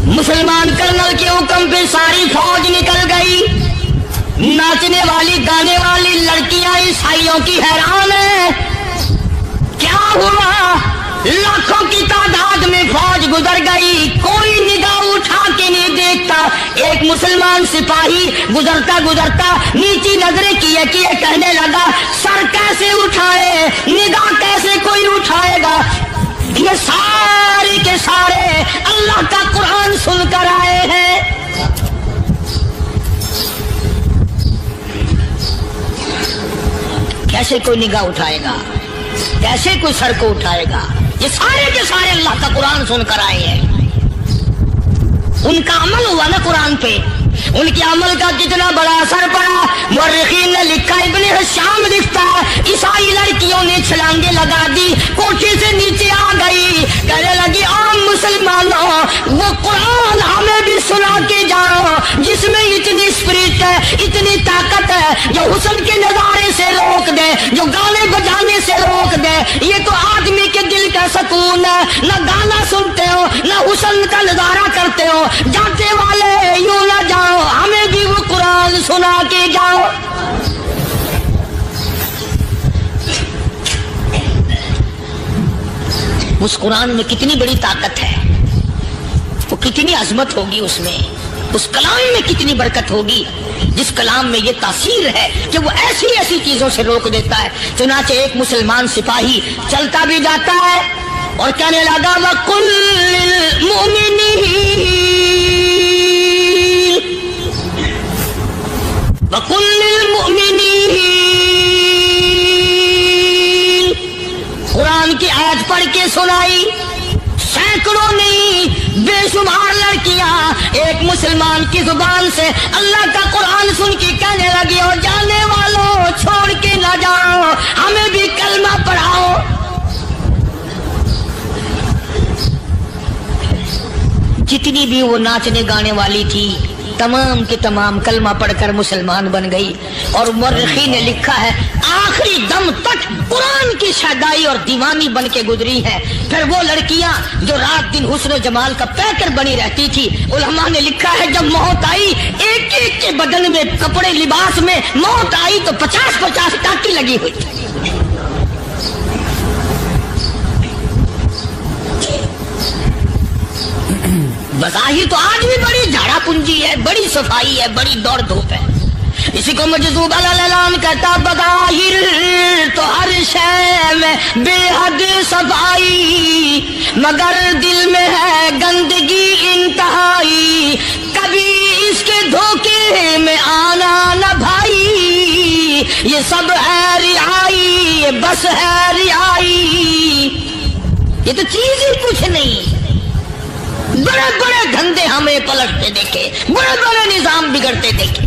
मुसलमान कर्नल के हुक्म पे सारी फौज निकल गई। नाचने वाली, गाने वाली लड़कियां ईसाइयों की हैरान है। क्या हुआ? लाखों की तादाद में फौज गुजर गई, कोई निगाह उठा के नहीं देखता। एक मुसलमान सिपाही गुजरता गुजरता नीची नजरें किए किए कहने लगा सर कैसे उठाए, निगाह कैसे कोई उठाएगा? ये सारे के सारे अल्लाह का कुरान सुनकर आए हैं। कैसे कोई निगाह उठाएगा, कैसे कोई सर को उठाएगा? ये सारे के सारे अल्लाह का कुरान सुनकर आए हैं। उनका अमल हुआ ना कुरान पे, उनके अमल का कितना बड़ा असर पड़ा। मुअर्रिखीन ने लिखा, इब्ने हशाम लिखता है, ईसाई लड़कियों ने छलांगे लगा दी, कोठे से नीचे आ गई, कहने लगी आम मुसलमानों, वो कुरान हमें भी सुना के जाओ जिसमें इतनी स्पिरिट है, इतनी ताकत है, जो हुस्न के नजारे से रोक दे, जो गाने बजाने से रोक दे। ये तो आदमी के दिल का सुकून है, न गाना सुनते हो, न हुस्न का नजारा करते हो। जाते वाले यूं न जाओ, हमें भी वो कुरान सुना के जाओ। उस कुरान में कितनी बड़ी ताकत है, वो कितनी अजमत होगी उसमें, उस कलाम में कितनी बरकत होगी, जिस कलाम में ये तासीर है कि वो ऐसी ऐसी चीजों से रोक देता है। चुनाचे एक मुसलमान सिपाही चलता भी जाता है और कहने लगा वकुल्लिल मुमिनीन وَقُلْ لِلْمُؤْمِنِينَ، قرآن کی آیت پڑھ کے سنائی، سینکڑوں نہیں بے شمار لڑکیاں ایک مسلمان کی زبان سے اللہ کا قرآن سن کے کہنے لگی، اور جانے والوں چھوڑ کے نہ جاؤ، ہمیں بھی کلمہ پڑھاؤ۔ جتنی بھی وہ ناچنے گانے والی تھی تمام کی تمام کلمہ پڑھ کر مسلمان بن گئی، اور مورخین نے لکھا ہے آخری دم تک قرآن کی شادائی اور دیوانی بن کے گزری ہے۔ پھر وہ لڑکیاں جو رات دن حسن و جمال کا پیکر بنی رہتی تھی، علماء نے لکھا ہے جب موت آئی ایک ایک کے بدن میں کپڑے لباس میں موت آئی تو 50-50 ٹاکی لگی ہوئی تھی۔ بظاہر تو آج بھی بڑی جھاڑا پنجی ہے، بڑی صفائی ہے، بڑی دوڑ دھوپ ہے، اسی کو مجذوب الالام کہتا، بظاہر تو ہر شے میں بے حد صفائی، مگر دل میں ہے گندگی انتہائی، کبھی اس کے دھوکے میں آنا نہ بھائی، یہ سب ہے رعائی، یہ بس ہے رعائی، یہ تو چیز ہی کچھ نہیں۔ بڑے بڑے دھندے ہمیں پلٹتے دیکھے، بڑے بڑے نظام بگڑتے دیکھے۔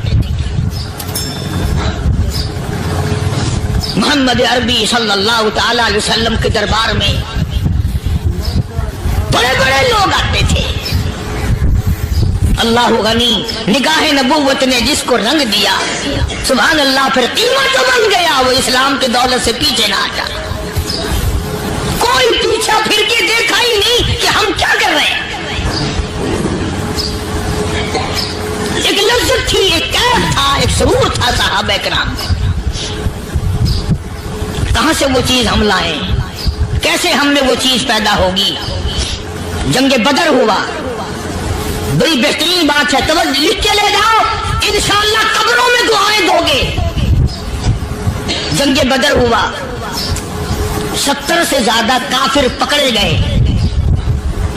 محمد عربی صلی اللہ تعالی علیہ وسلم کے دربار میں بڑے بڑے لوگ آتے تھے۔ اللہ غنی، نگاہ نبوت نے جس کو رنگ دیا سبحان اللہ، پھر قیمت بن گیا، وہ اسلام کی دولت سے پیچھے نہ ہٹا۔ کوئی پیچھا پھر کے دیکھا ہی نہیں کہ ہم کیا کر رہے ہیں۔ ایک لذت تھی، ایک کیف تھا، ایک سرور تھا صحابہ کرام۔ کہاں سے وہ چیز ہم لائیں؟ کیسے ہم میں وہ چیز پیدا ہوگی؟ جنگ بدر ہوا، بڑی بہترین بات ہے، توجہ لکھ کے لے جاؤ، انشاءاللہ قبروں میں دعائیں دو گے۔ جنگ بدر ہوا، 70 سے زیادہ کافر پکڑے گئے،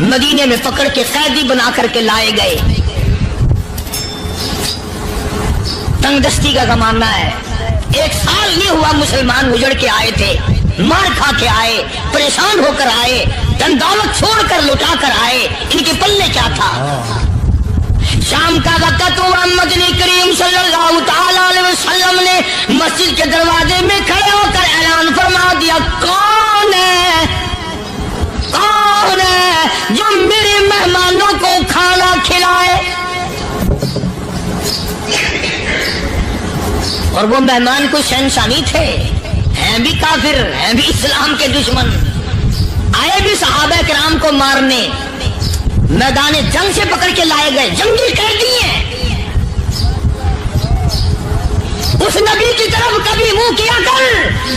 مدینے میں پکڑ کے قیدی بنا کر کے لائے گئے۔ تنگ دستی کا زمانہ ہے، 1 سال نہیں ہوا مسلمان اجڑ کے آئے تھے، مار کھا کے آئے، پریشان ہو کر آئے، دن دولت چھوڑ کر لٹا کر آئے، ان کے پلے کیا تھا؟ شام کا وقت ہوا، مدنی کریم صلی اللہ تعالی علیہ وسلم نے مسجد کے دروازے میں کھڑے ہو کر اعلان فرما دیا، کون ہے جو میرے مہمانوں کو کھانا کھلائے؟ اور وہ مہمان کو شہنشانی تھے، ہیں بھی کافر، ہیں بھی اسلام کے دشمن، آئے بھی صحابہ کرام کو مارنے، میدان جنگ سے پکڑ کے لائے گئے، جنگی قیدی ہیں۔ اس نبی کی طرف کبھی منہ کیا کر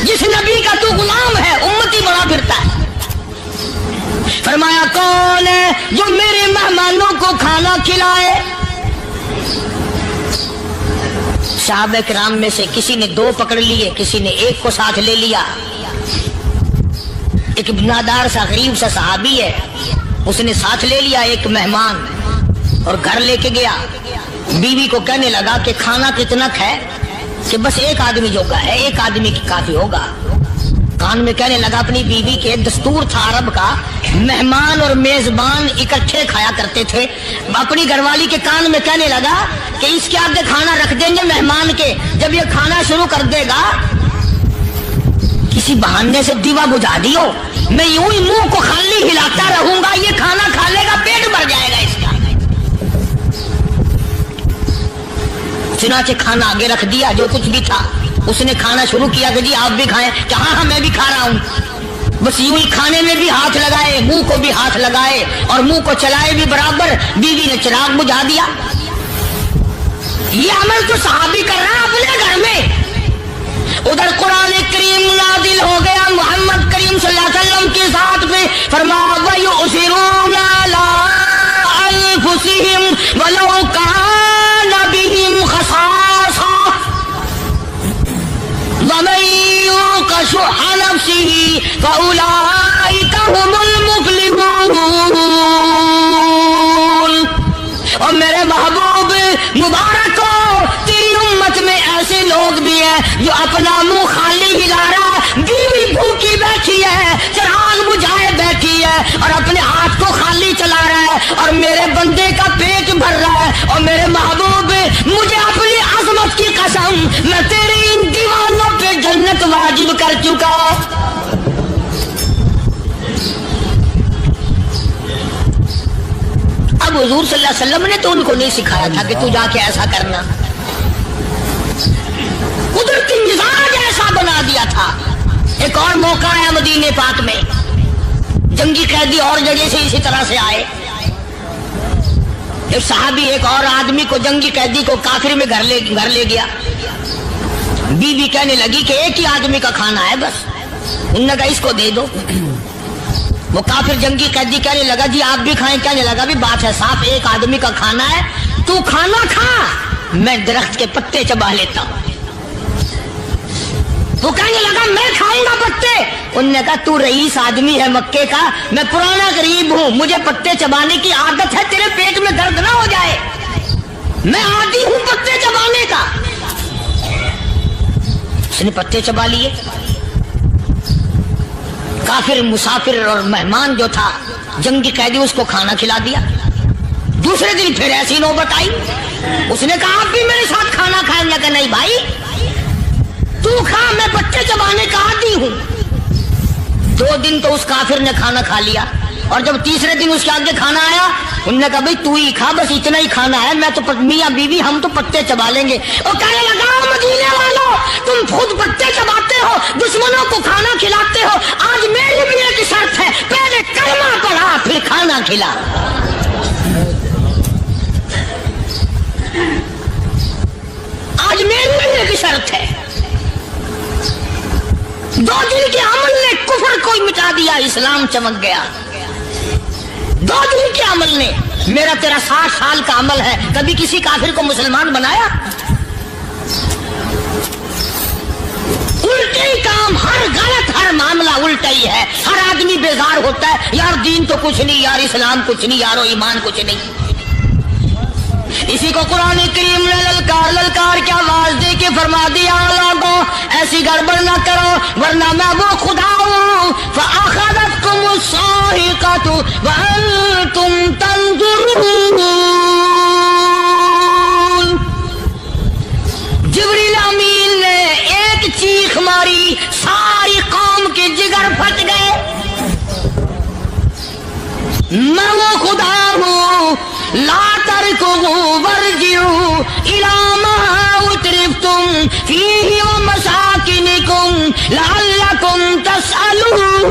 جس نبی کا تو غلام ہے، امتی بڑا پھرتا ہے۔ فرمایا کون ہے جو میرے مہمانوں کو کھانا کھلائے؟ صحابہ کرام میں سے کسی نے 2 پکڑ لیے، کسی نے 1 کو ساتھ لے لیا۔ ایک بنادار سا غریب سا صحابی ہے، اس نے ساتھ لے لیا ایک مہمان اور گھر لے کے گیا، بیوی کو کہنے لگا کہ کھانا کتنا ہے؟ کہ بس 1 آدمی جوگا ہے، 1 آدمی کی کافی ہوگا۔ کان میں کہنے لگا اپنی بیوی کے، دستور تھا عرب کا، مہمان اور میزبان اکٹھے کھایا کرتے تھے۔ اپنی گھر والی کے کان میں کہنے لگا کہ اس کے آگے کھانا رکھ دیں گے مہمان کے، جب یہ کھانا شروع کر دے گا کسی بہانے سے دیوا بجھا دیو، میں یوں ہی منہ کو خالی ہلاتا رہوں گا، یہ کھانا کھا لے گا، پیٹ بھر جائے گا اس کا۔ چنانچہ کھانا آگے رکھ دیا، جو کچھ بھی تھا اس نے کھانا شروع کیا کہ جی آپ بھی کھائیں، کہ ہاں میں بھی کھا رہا ہوں۔ بس یوں ہی کھانے میں بھی ہاتھ لگائے، منہ کو بھی ہاتھ لگائے اور منہ کو چلائے بھی برابر، بیوی نے چراغ بجھا دیا۔ یہ عمل تو صحابی کر رہا اپنے گھر میں۔ ادھر قرآن کریم نازل ہو گیا محمد کریم صلی اللہ علیہ وسلم کے ساتھ میں، فرمایا وَيُؤْثِرُونَ عَلَىٰ أَنفُسِهِمْ وَلَوْ كَانَ بِهِمْ خَصَاصَةٌ وَمَن يُوقَ شُحَّ نَفْسِهِ فَأُولَٰئِكَ هُمُ الْمُفْلِحُونَ۔ اور میرے محبوب مبارک ہو، تیری امت میں है, जो अपना मुंह खाली हिला रहा, बीवी भूखी बैठी है, चिराग बुझाए बैठी है और अपने हाथ को खाली चला रहा है, और मेरे बंदे का पेट भर रहा है। और मेरे महबूब, मुझे अपनी अजमत की कसम, मैं तेरे इन दीवानों पे जन्नत वाजिब कर चुका। अब हुजूर सल्लल्लाहु अलैहि वसल्लम ने तो उनको नहीं सिखाया था कि तू जाके ऐसा करना, कुदरती मिजाज ऐसा बना दिया था। एक और मौका आया मदीने पाक में, जंगी कैदी और जगह से इसी तरह से आए। एक सहाबी एक और आदमी को, जंगी कैदी को काफिर में घर ले गया। बीवी कहने लगी कि एक ही आदमी का खाना है बस, उन्होंने कहा इसको दे दो। वो काफिर जंगी कैदी कहने लगा जी आप भी खाएं, कहने लगा भी बात है साफ, एक आदमी का खाना है, तू खाना खा, मैं दरख्त के पत्ते चबा लेता हूं। वो कहने लगा मैं खाऊंगा पत्ते। उन्होंने कहा तू रईस आदमी है मक्के का, मैं पुराना गरीब हूं, मुझे पत्ते चबाने की आदत है, तेरे पेट में दर्द ना हो जाए, मैं आदी हूं पत्ते चबाने का। उसने पत्ते चबा लिए। काफिर मुसाफिर और मेहमान जो था जंगी कैदी, उसको खाना खिला दिया। दूसरे दिन फिर ऐसी नौबत आई, उसने कहा आप भी मेरे साथ खाना खाएंगे? कि नहीं भाई तू खा, मैं पत्ते चबाने का आदी हूं। 2 दिन तो उस काफिर ने खाना खा लिया, और जब तीसरे दिन उसके आगे खाना आया, उन्होंने कहा भाई तू ही खा, बस इतना ही खाना है, मैं तो मियां बीवी हम तो पत्ते चबा लेंगे। और कहने लगा मदीने वालों, तुम खुद पत्ते चबाते हो, दुश्मनों को खाना खिलाते हो, आज मेरी भी एक शर्त है, पहले कलमा पढ़ा फिर खाना खिला। आज मेरी भी एक शर्त है। 2 दिन के अमल ने कुफर को मिटा दिया, इस्लाम चमक गया। 2 दिन के अमल ने, मेरा तेरा 60 साल का अमल है, कभी किसी काफिर को मुसलमान बनाया? उल्टे ही काम, हर गलत, हर मामला उल्टा ही है। हर आदमी बेजार होता है, यार दीन तो कुछ नहीं, यार इस्लाम कुछ नहीं, यारो ईमान कुछ नहीं। इसी को कुरान करीम ने ललकार के आवाज दे के फरमा दिया, लोगों ऐसी गड़बड़ ना करो वरना मैं वो खुदा हूं। फअखज़तकुम साहिक़तु व अंतुम तंज़ुरून। जिब्रील अमीन ने एक चीख मारी, सारी कौम के जिगर फट गए। मैं वो खुदा हूं, ला तरकुहु वरजिउ इला मा उतरिफ्तुम फीहि व मसाकिनिकुम लअल्लकुम तसअलून।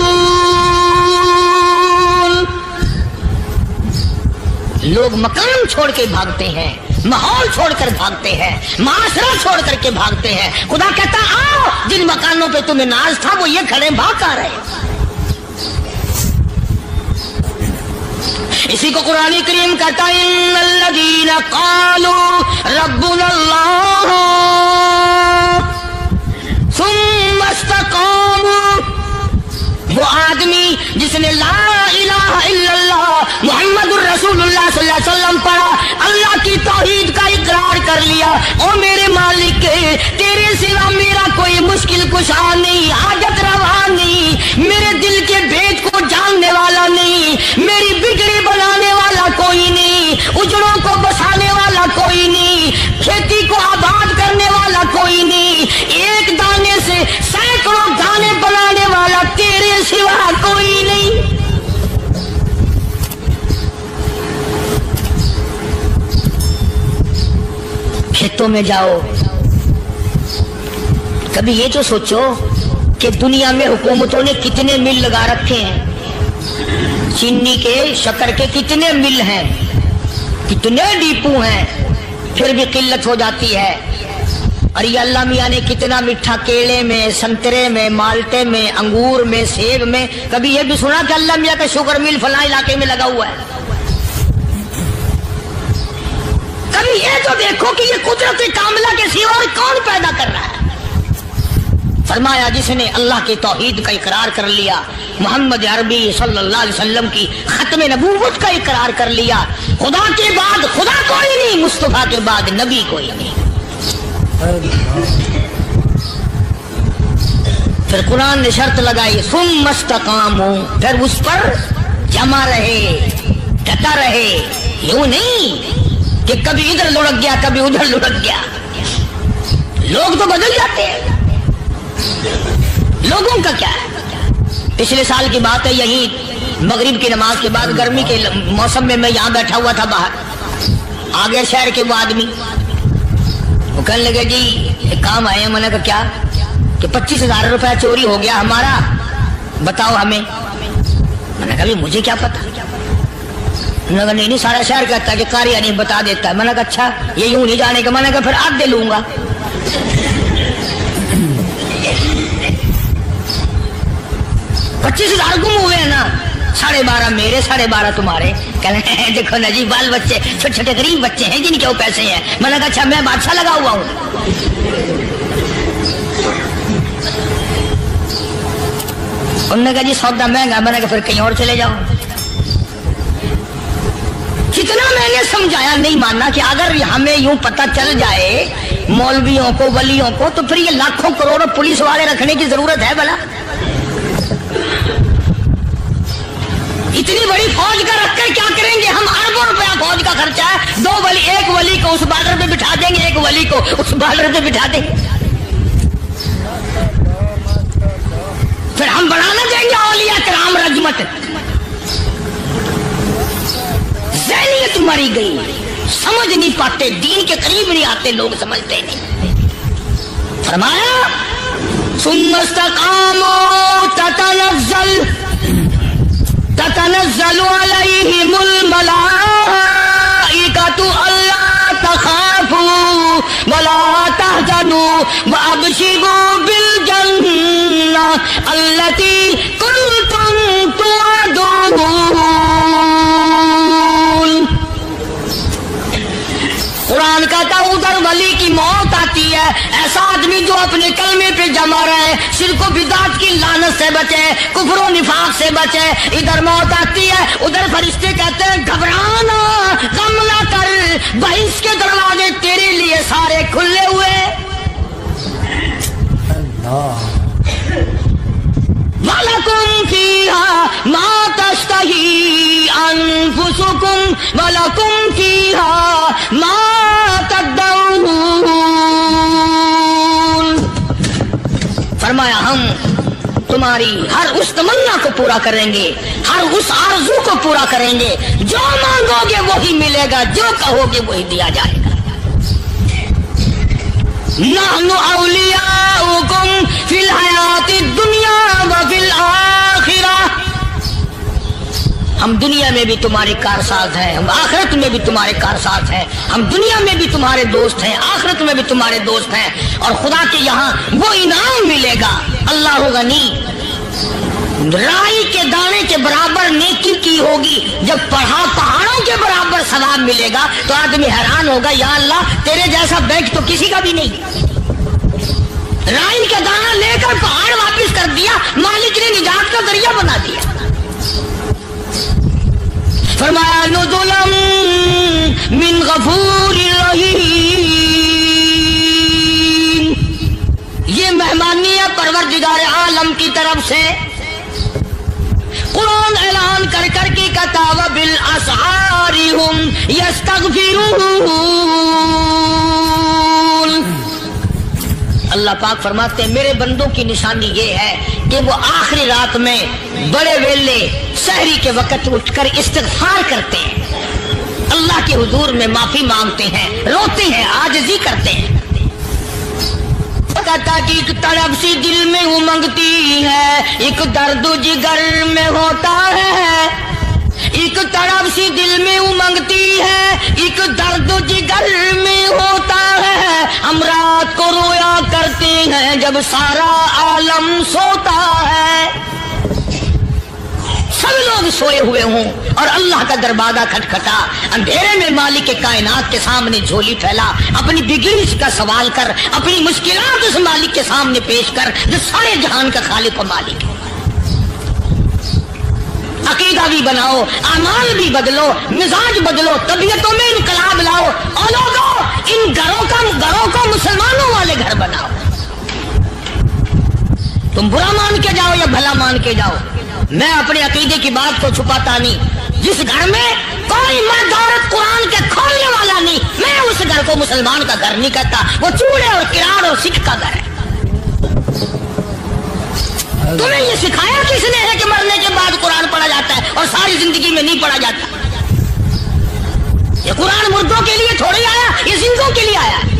लोग मकान छोड़ के भागते हैं, माहौल छोड़कर भागते हैं, माशरा छोड़ करके भागते हैं। खुदा कहता आओ, जिन मकानों पे तुम्हें नाज था वो ये खड़े भाग आ रहे। इसी को कुरान करीम कहता है, इन्नल्लज़ीना क़ालू रब्बुनल्लाह सुम्मा इस्तक़ामू। वो आदमी जिसने ला इलाहा इल्लल्लाह मुहम्मदुर रसूलुल्लाह सल्लल्लाहु अलैहि वसल्लम पढ़ा, अल्लाह की तौहीद का इकरार कर लिया, ओ मेरे मालिक तेरे सिवा मेरा कोई मुश्किल कुशा नहीं, हाजत रवा नहीं, मेरे दिल के भेद को जानने वाला नहीं, मेरी बिगड़ी बनाने वाला कोई नहीं, उजड़ों को बसाने वाला कोई नहीं, खेती को आबाद करने वाला कोई नहीं, एक दाने से सैकड़ों दाने बनाने वाला तेरे सिवा कोई नहीं। खेतों में जाओ, कभी ये तो सोचो कि दुनिया में हुकूमतों ने कितने मिल लगा रखे हैं, चीनी के शक्कर के कितने मिल हैं, कितने डिपो हैं, फिर भी किल्लत हो जाती है। और ये अल्लाह मियाँ ने कितना मीठा केले में, संतरे में, माल्टे में, अंगूर में, सेब में, कभी ये भी सुना कि अल्लाह मियाँ का शुगर मिल फला इलाके में लगा हुआ है? कभी ये तो देखो कि ये कुदरत कामिला के सिवा और कौन पैदा कर रहा है? फरमाया जिसने अल्लाह की तौहीद का इकरार कर लिया, मोहम्मद अरबी सल्लल्लाहु अलैहि वसल्लम की खत्म नबूवत का इकरार कर लिया, खुदा के बाद खुदा कोई नहीं, मुस्तफा के बाद नबी कोई नहीं। फिर कुरान ने शर्त लगाई सुम्मस्तकामू, फिर उस पर जमा रहे, डटा रहे। यूं नहीं कि कभी इधर लुढ़क गया कभी उधर लुढ़क गया। लोग तो बदल जाते हैं, लोगों का क्या है। पिछले साल की बात है, यही मगरिब की नमाज के बाद गर्मी के मौसम में मैं यहाँ बैठा हुआ था बाहर, आ गया शहर के वो आदमी, वो कहने लगे जी एक काम आए हैं। मैंने कहा क्या? कि 25,000 रुपया चोरी हो गया हमारा, बताओ हमें। मैंने कहा मुझे क्या पता। मैंने कहा नहीं सारा शहर कहता है कि कार्य नहीं बता देता है। मैंने कहा अच्छा ये यूं नहीं जाने का। मैंने कहा फिर आधे लूंगा। 25,000 गुम हुए हैं ना, 12.5 मेरे 12.5 तुम्हारे। कहने हैं देखो ना जी बाल बच्चे छोटे छोटे गरीब बच्चे हैं जिनके वो पैसे हैं। मैंने कहा अच्छा मैं बादशाह लगा हुआ हूँ। उन्होंने कहा जी सौदा महंगा। मैंने कहा फिर कहीं और चले जाओ। कितना मैंने समझाया नहीं मानना कि अगर हमें यूं पता चल जाए मौलवियों को वलियों को तो फिर ये लाखों करोड़ों पुलिस वाले रखने की जरूरत है भला? इतनी बड़ी फौज का रखकर क्या करेंगे हम? अरबों रुपया फौज का खर्चा है। 2 वली, एक वली को उस बॉर्डर पे बिठा देंगे, एक वली को उस बॉर्डर पे बिठा देंगे। फिर हम बनाना देंगे औलिया कराम रजमत। ज़हनियत मरी गई, समझ नहीं पाते, दीन के करीब नहीं आते लोग, समझते नहीं। फरमाया सुम्मस्तकामू ततनज़्ज़लु अलैहिमुल मलाइकतु अल्ला तखाफू वला तहज़नू व अबशिरू बिल जन्नह अल्लती कुंतुम तुअदून। कुरान कहता उधर वली की मौत आती है, ऐसा आदमी जो अपने कलमे पे जमा रहे, शिर्क व बिदात की लानत से बचे, कुफ्र व निफाक से बचे। इधर मौत आती है, उधर फरिश्ते कहते हैं घबराना, गम ना कर, बहिश के दरवाजे तेरे लिए सारे खुले हुए। वलकुम फीहा मा तश्तही अनफुसुकुम वलकुम फीहा मा तदऊन। फरमाया हम तुम्हारी हर उस तमन्ना को पूरा करेंगे, हर उस आरज़ू को पूरा करेंगे। जो मांगोगे वही मिलेगा, जो कहोगे वही दिया जाएगा। नहनु औलियाउकुम फिल हयाति दुनिया व फिल आखिरह। हम दुनिया में भी तुम्हारे कारसाज हैं, हम आखिरत में भी तुम्हारे कारसाज हैं। हम दुनिया में भी तुम्हारे दोस्त हैं, आखिरत में भी तुम्हारे दोस्त हैं। और खुदा के यहाँ वो इनाम मिलेगा। अल्लाह गनी, राई के दाने के बराबर नेकी की होगी, जब पहाड़ों के बराबर सवाब मिलेगा तो आदमी हैरान होगा, या अल्लाह तेरे जैसा बैंक तो किसी का भी नहीं। राई का दाना लेकर पहाड़ वापस कर दिया, मालिक ने निजात का जरिया बना दिया। फरमाया नुज़ुलम मिन गफूरिर रहीम। ये मेहमानी है परवरदिगार आलम की तरफ से। कुरान ऐलान कर कर के कतावा बिल असहारी हुम यस्तगफिरून। अल्लाह पाक फरमाते हैं मेरे बंदों की निशानी ये है कि वो आखिरी रात में बड़े वेले सहरी के वक्त उठकर इस्तिग़फ़ार करते हैं, अल्लाह के हुजूर में माफी मांगते हैं, रोते हैं, आजिज़ी करते हैं। कहता कि एक तड़प सी दिल में उमंगती है, एक दर्द जिगर में होता है। एक तड़प सी दिल में उमंगती है, एक दर्द जिगर में होता है। हम रात को रोया करते हैं जब सारा आलम सोता है। सब लोग सोए हुए हों और अल्लाह का दरवाजा खटखटा, अंधेरे में मालिक के कायनात के सामने झोली फैला, अपनी बिगड़ी का सवाल कर, अपनी मुश्किलात उस मालिक के सामने पेश कर जो सारे जहान का खालिक और मालिक है। अकीदा भी बनाओ, अमाल भी बदलो, मिजाज बदलो, तबीयतों में इनकलाब लाओ और लोगों इन घरों को मुसलमानों वाले घर बनाओ। تم برا مان کے جاؤ یا بھلا مان کے جاؤ، میں اپنے عقیدے کی بات کو چھپاتا نہیں۔ جس گھر میں کوئی مرد عورت قرآن کے کھولنے والا نہیں، میں اس گھر کو مسلمان کا گھر نہیں کہتا، وہ چوڑے اور کراڑ اور سکھ کا گھر ہے۔ تمہیں یہ سکھایا کس نے ہے کہ مرنے کے بعد قرآن پڑھا جاتا ہے اور ساری زندگی میں نہیں پڑھا جاتا؟ یہ قرآن مردوں کے لیے تھوڑی آیا، یہ زندوں کے لیے آیا۔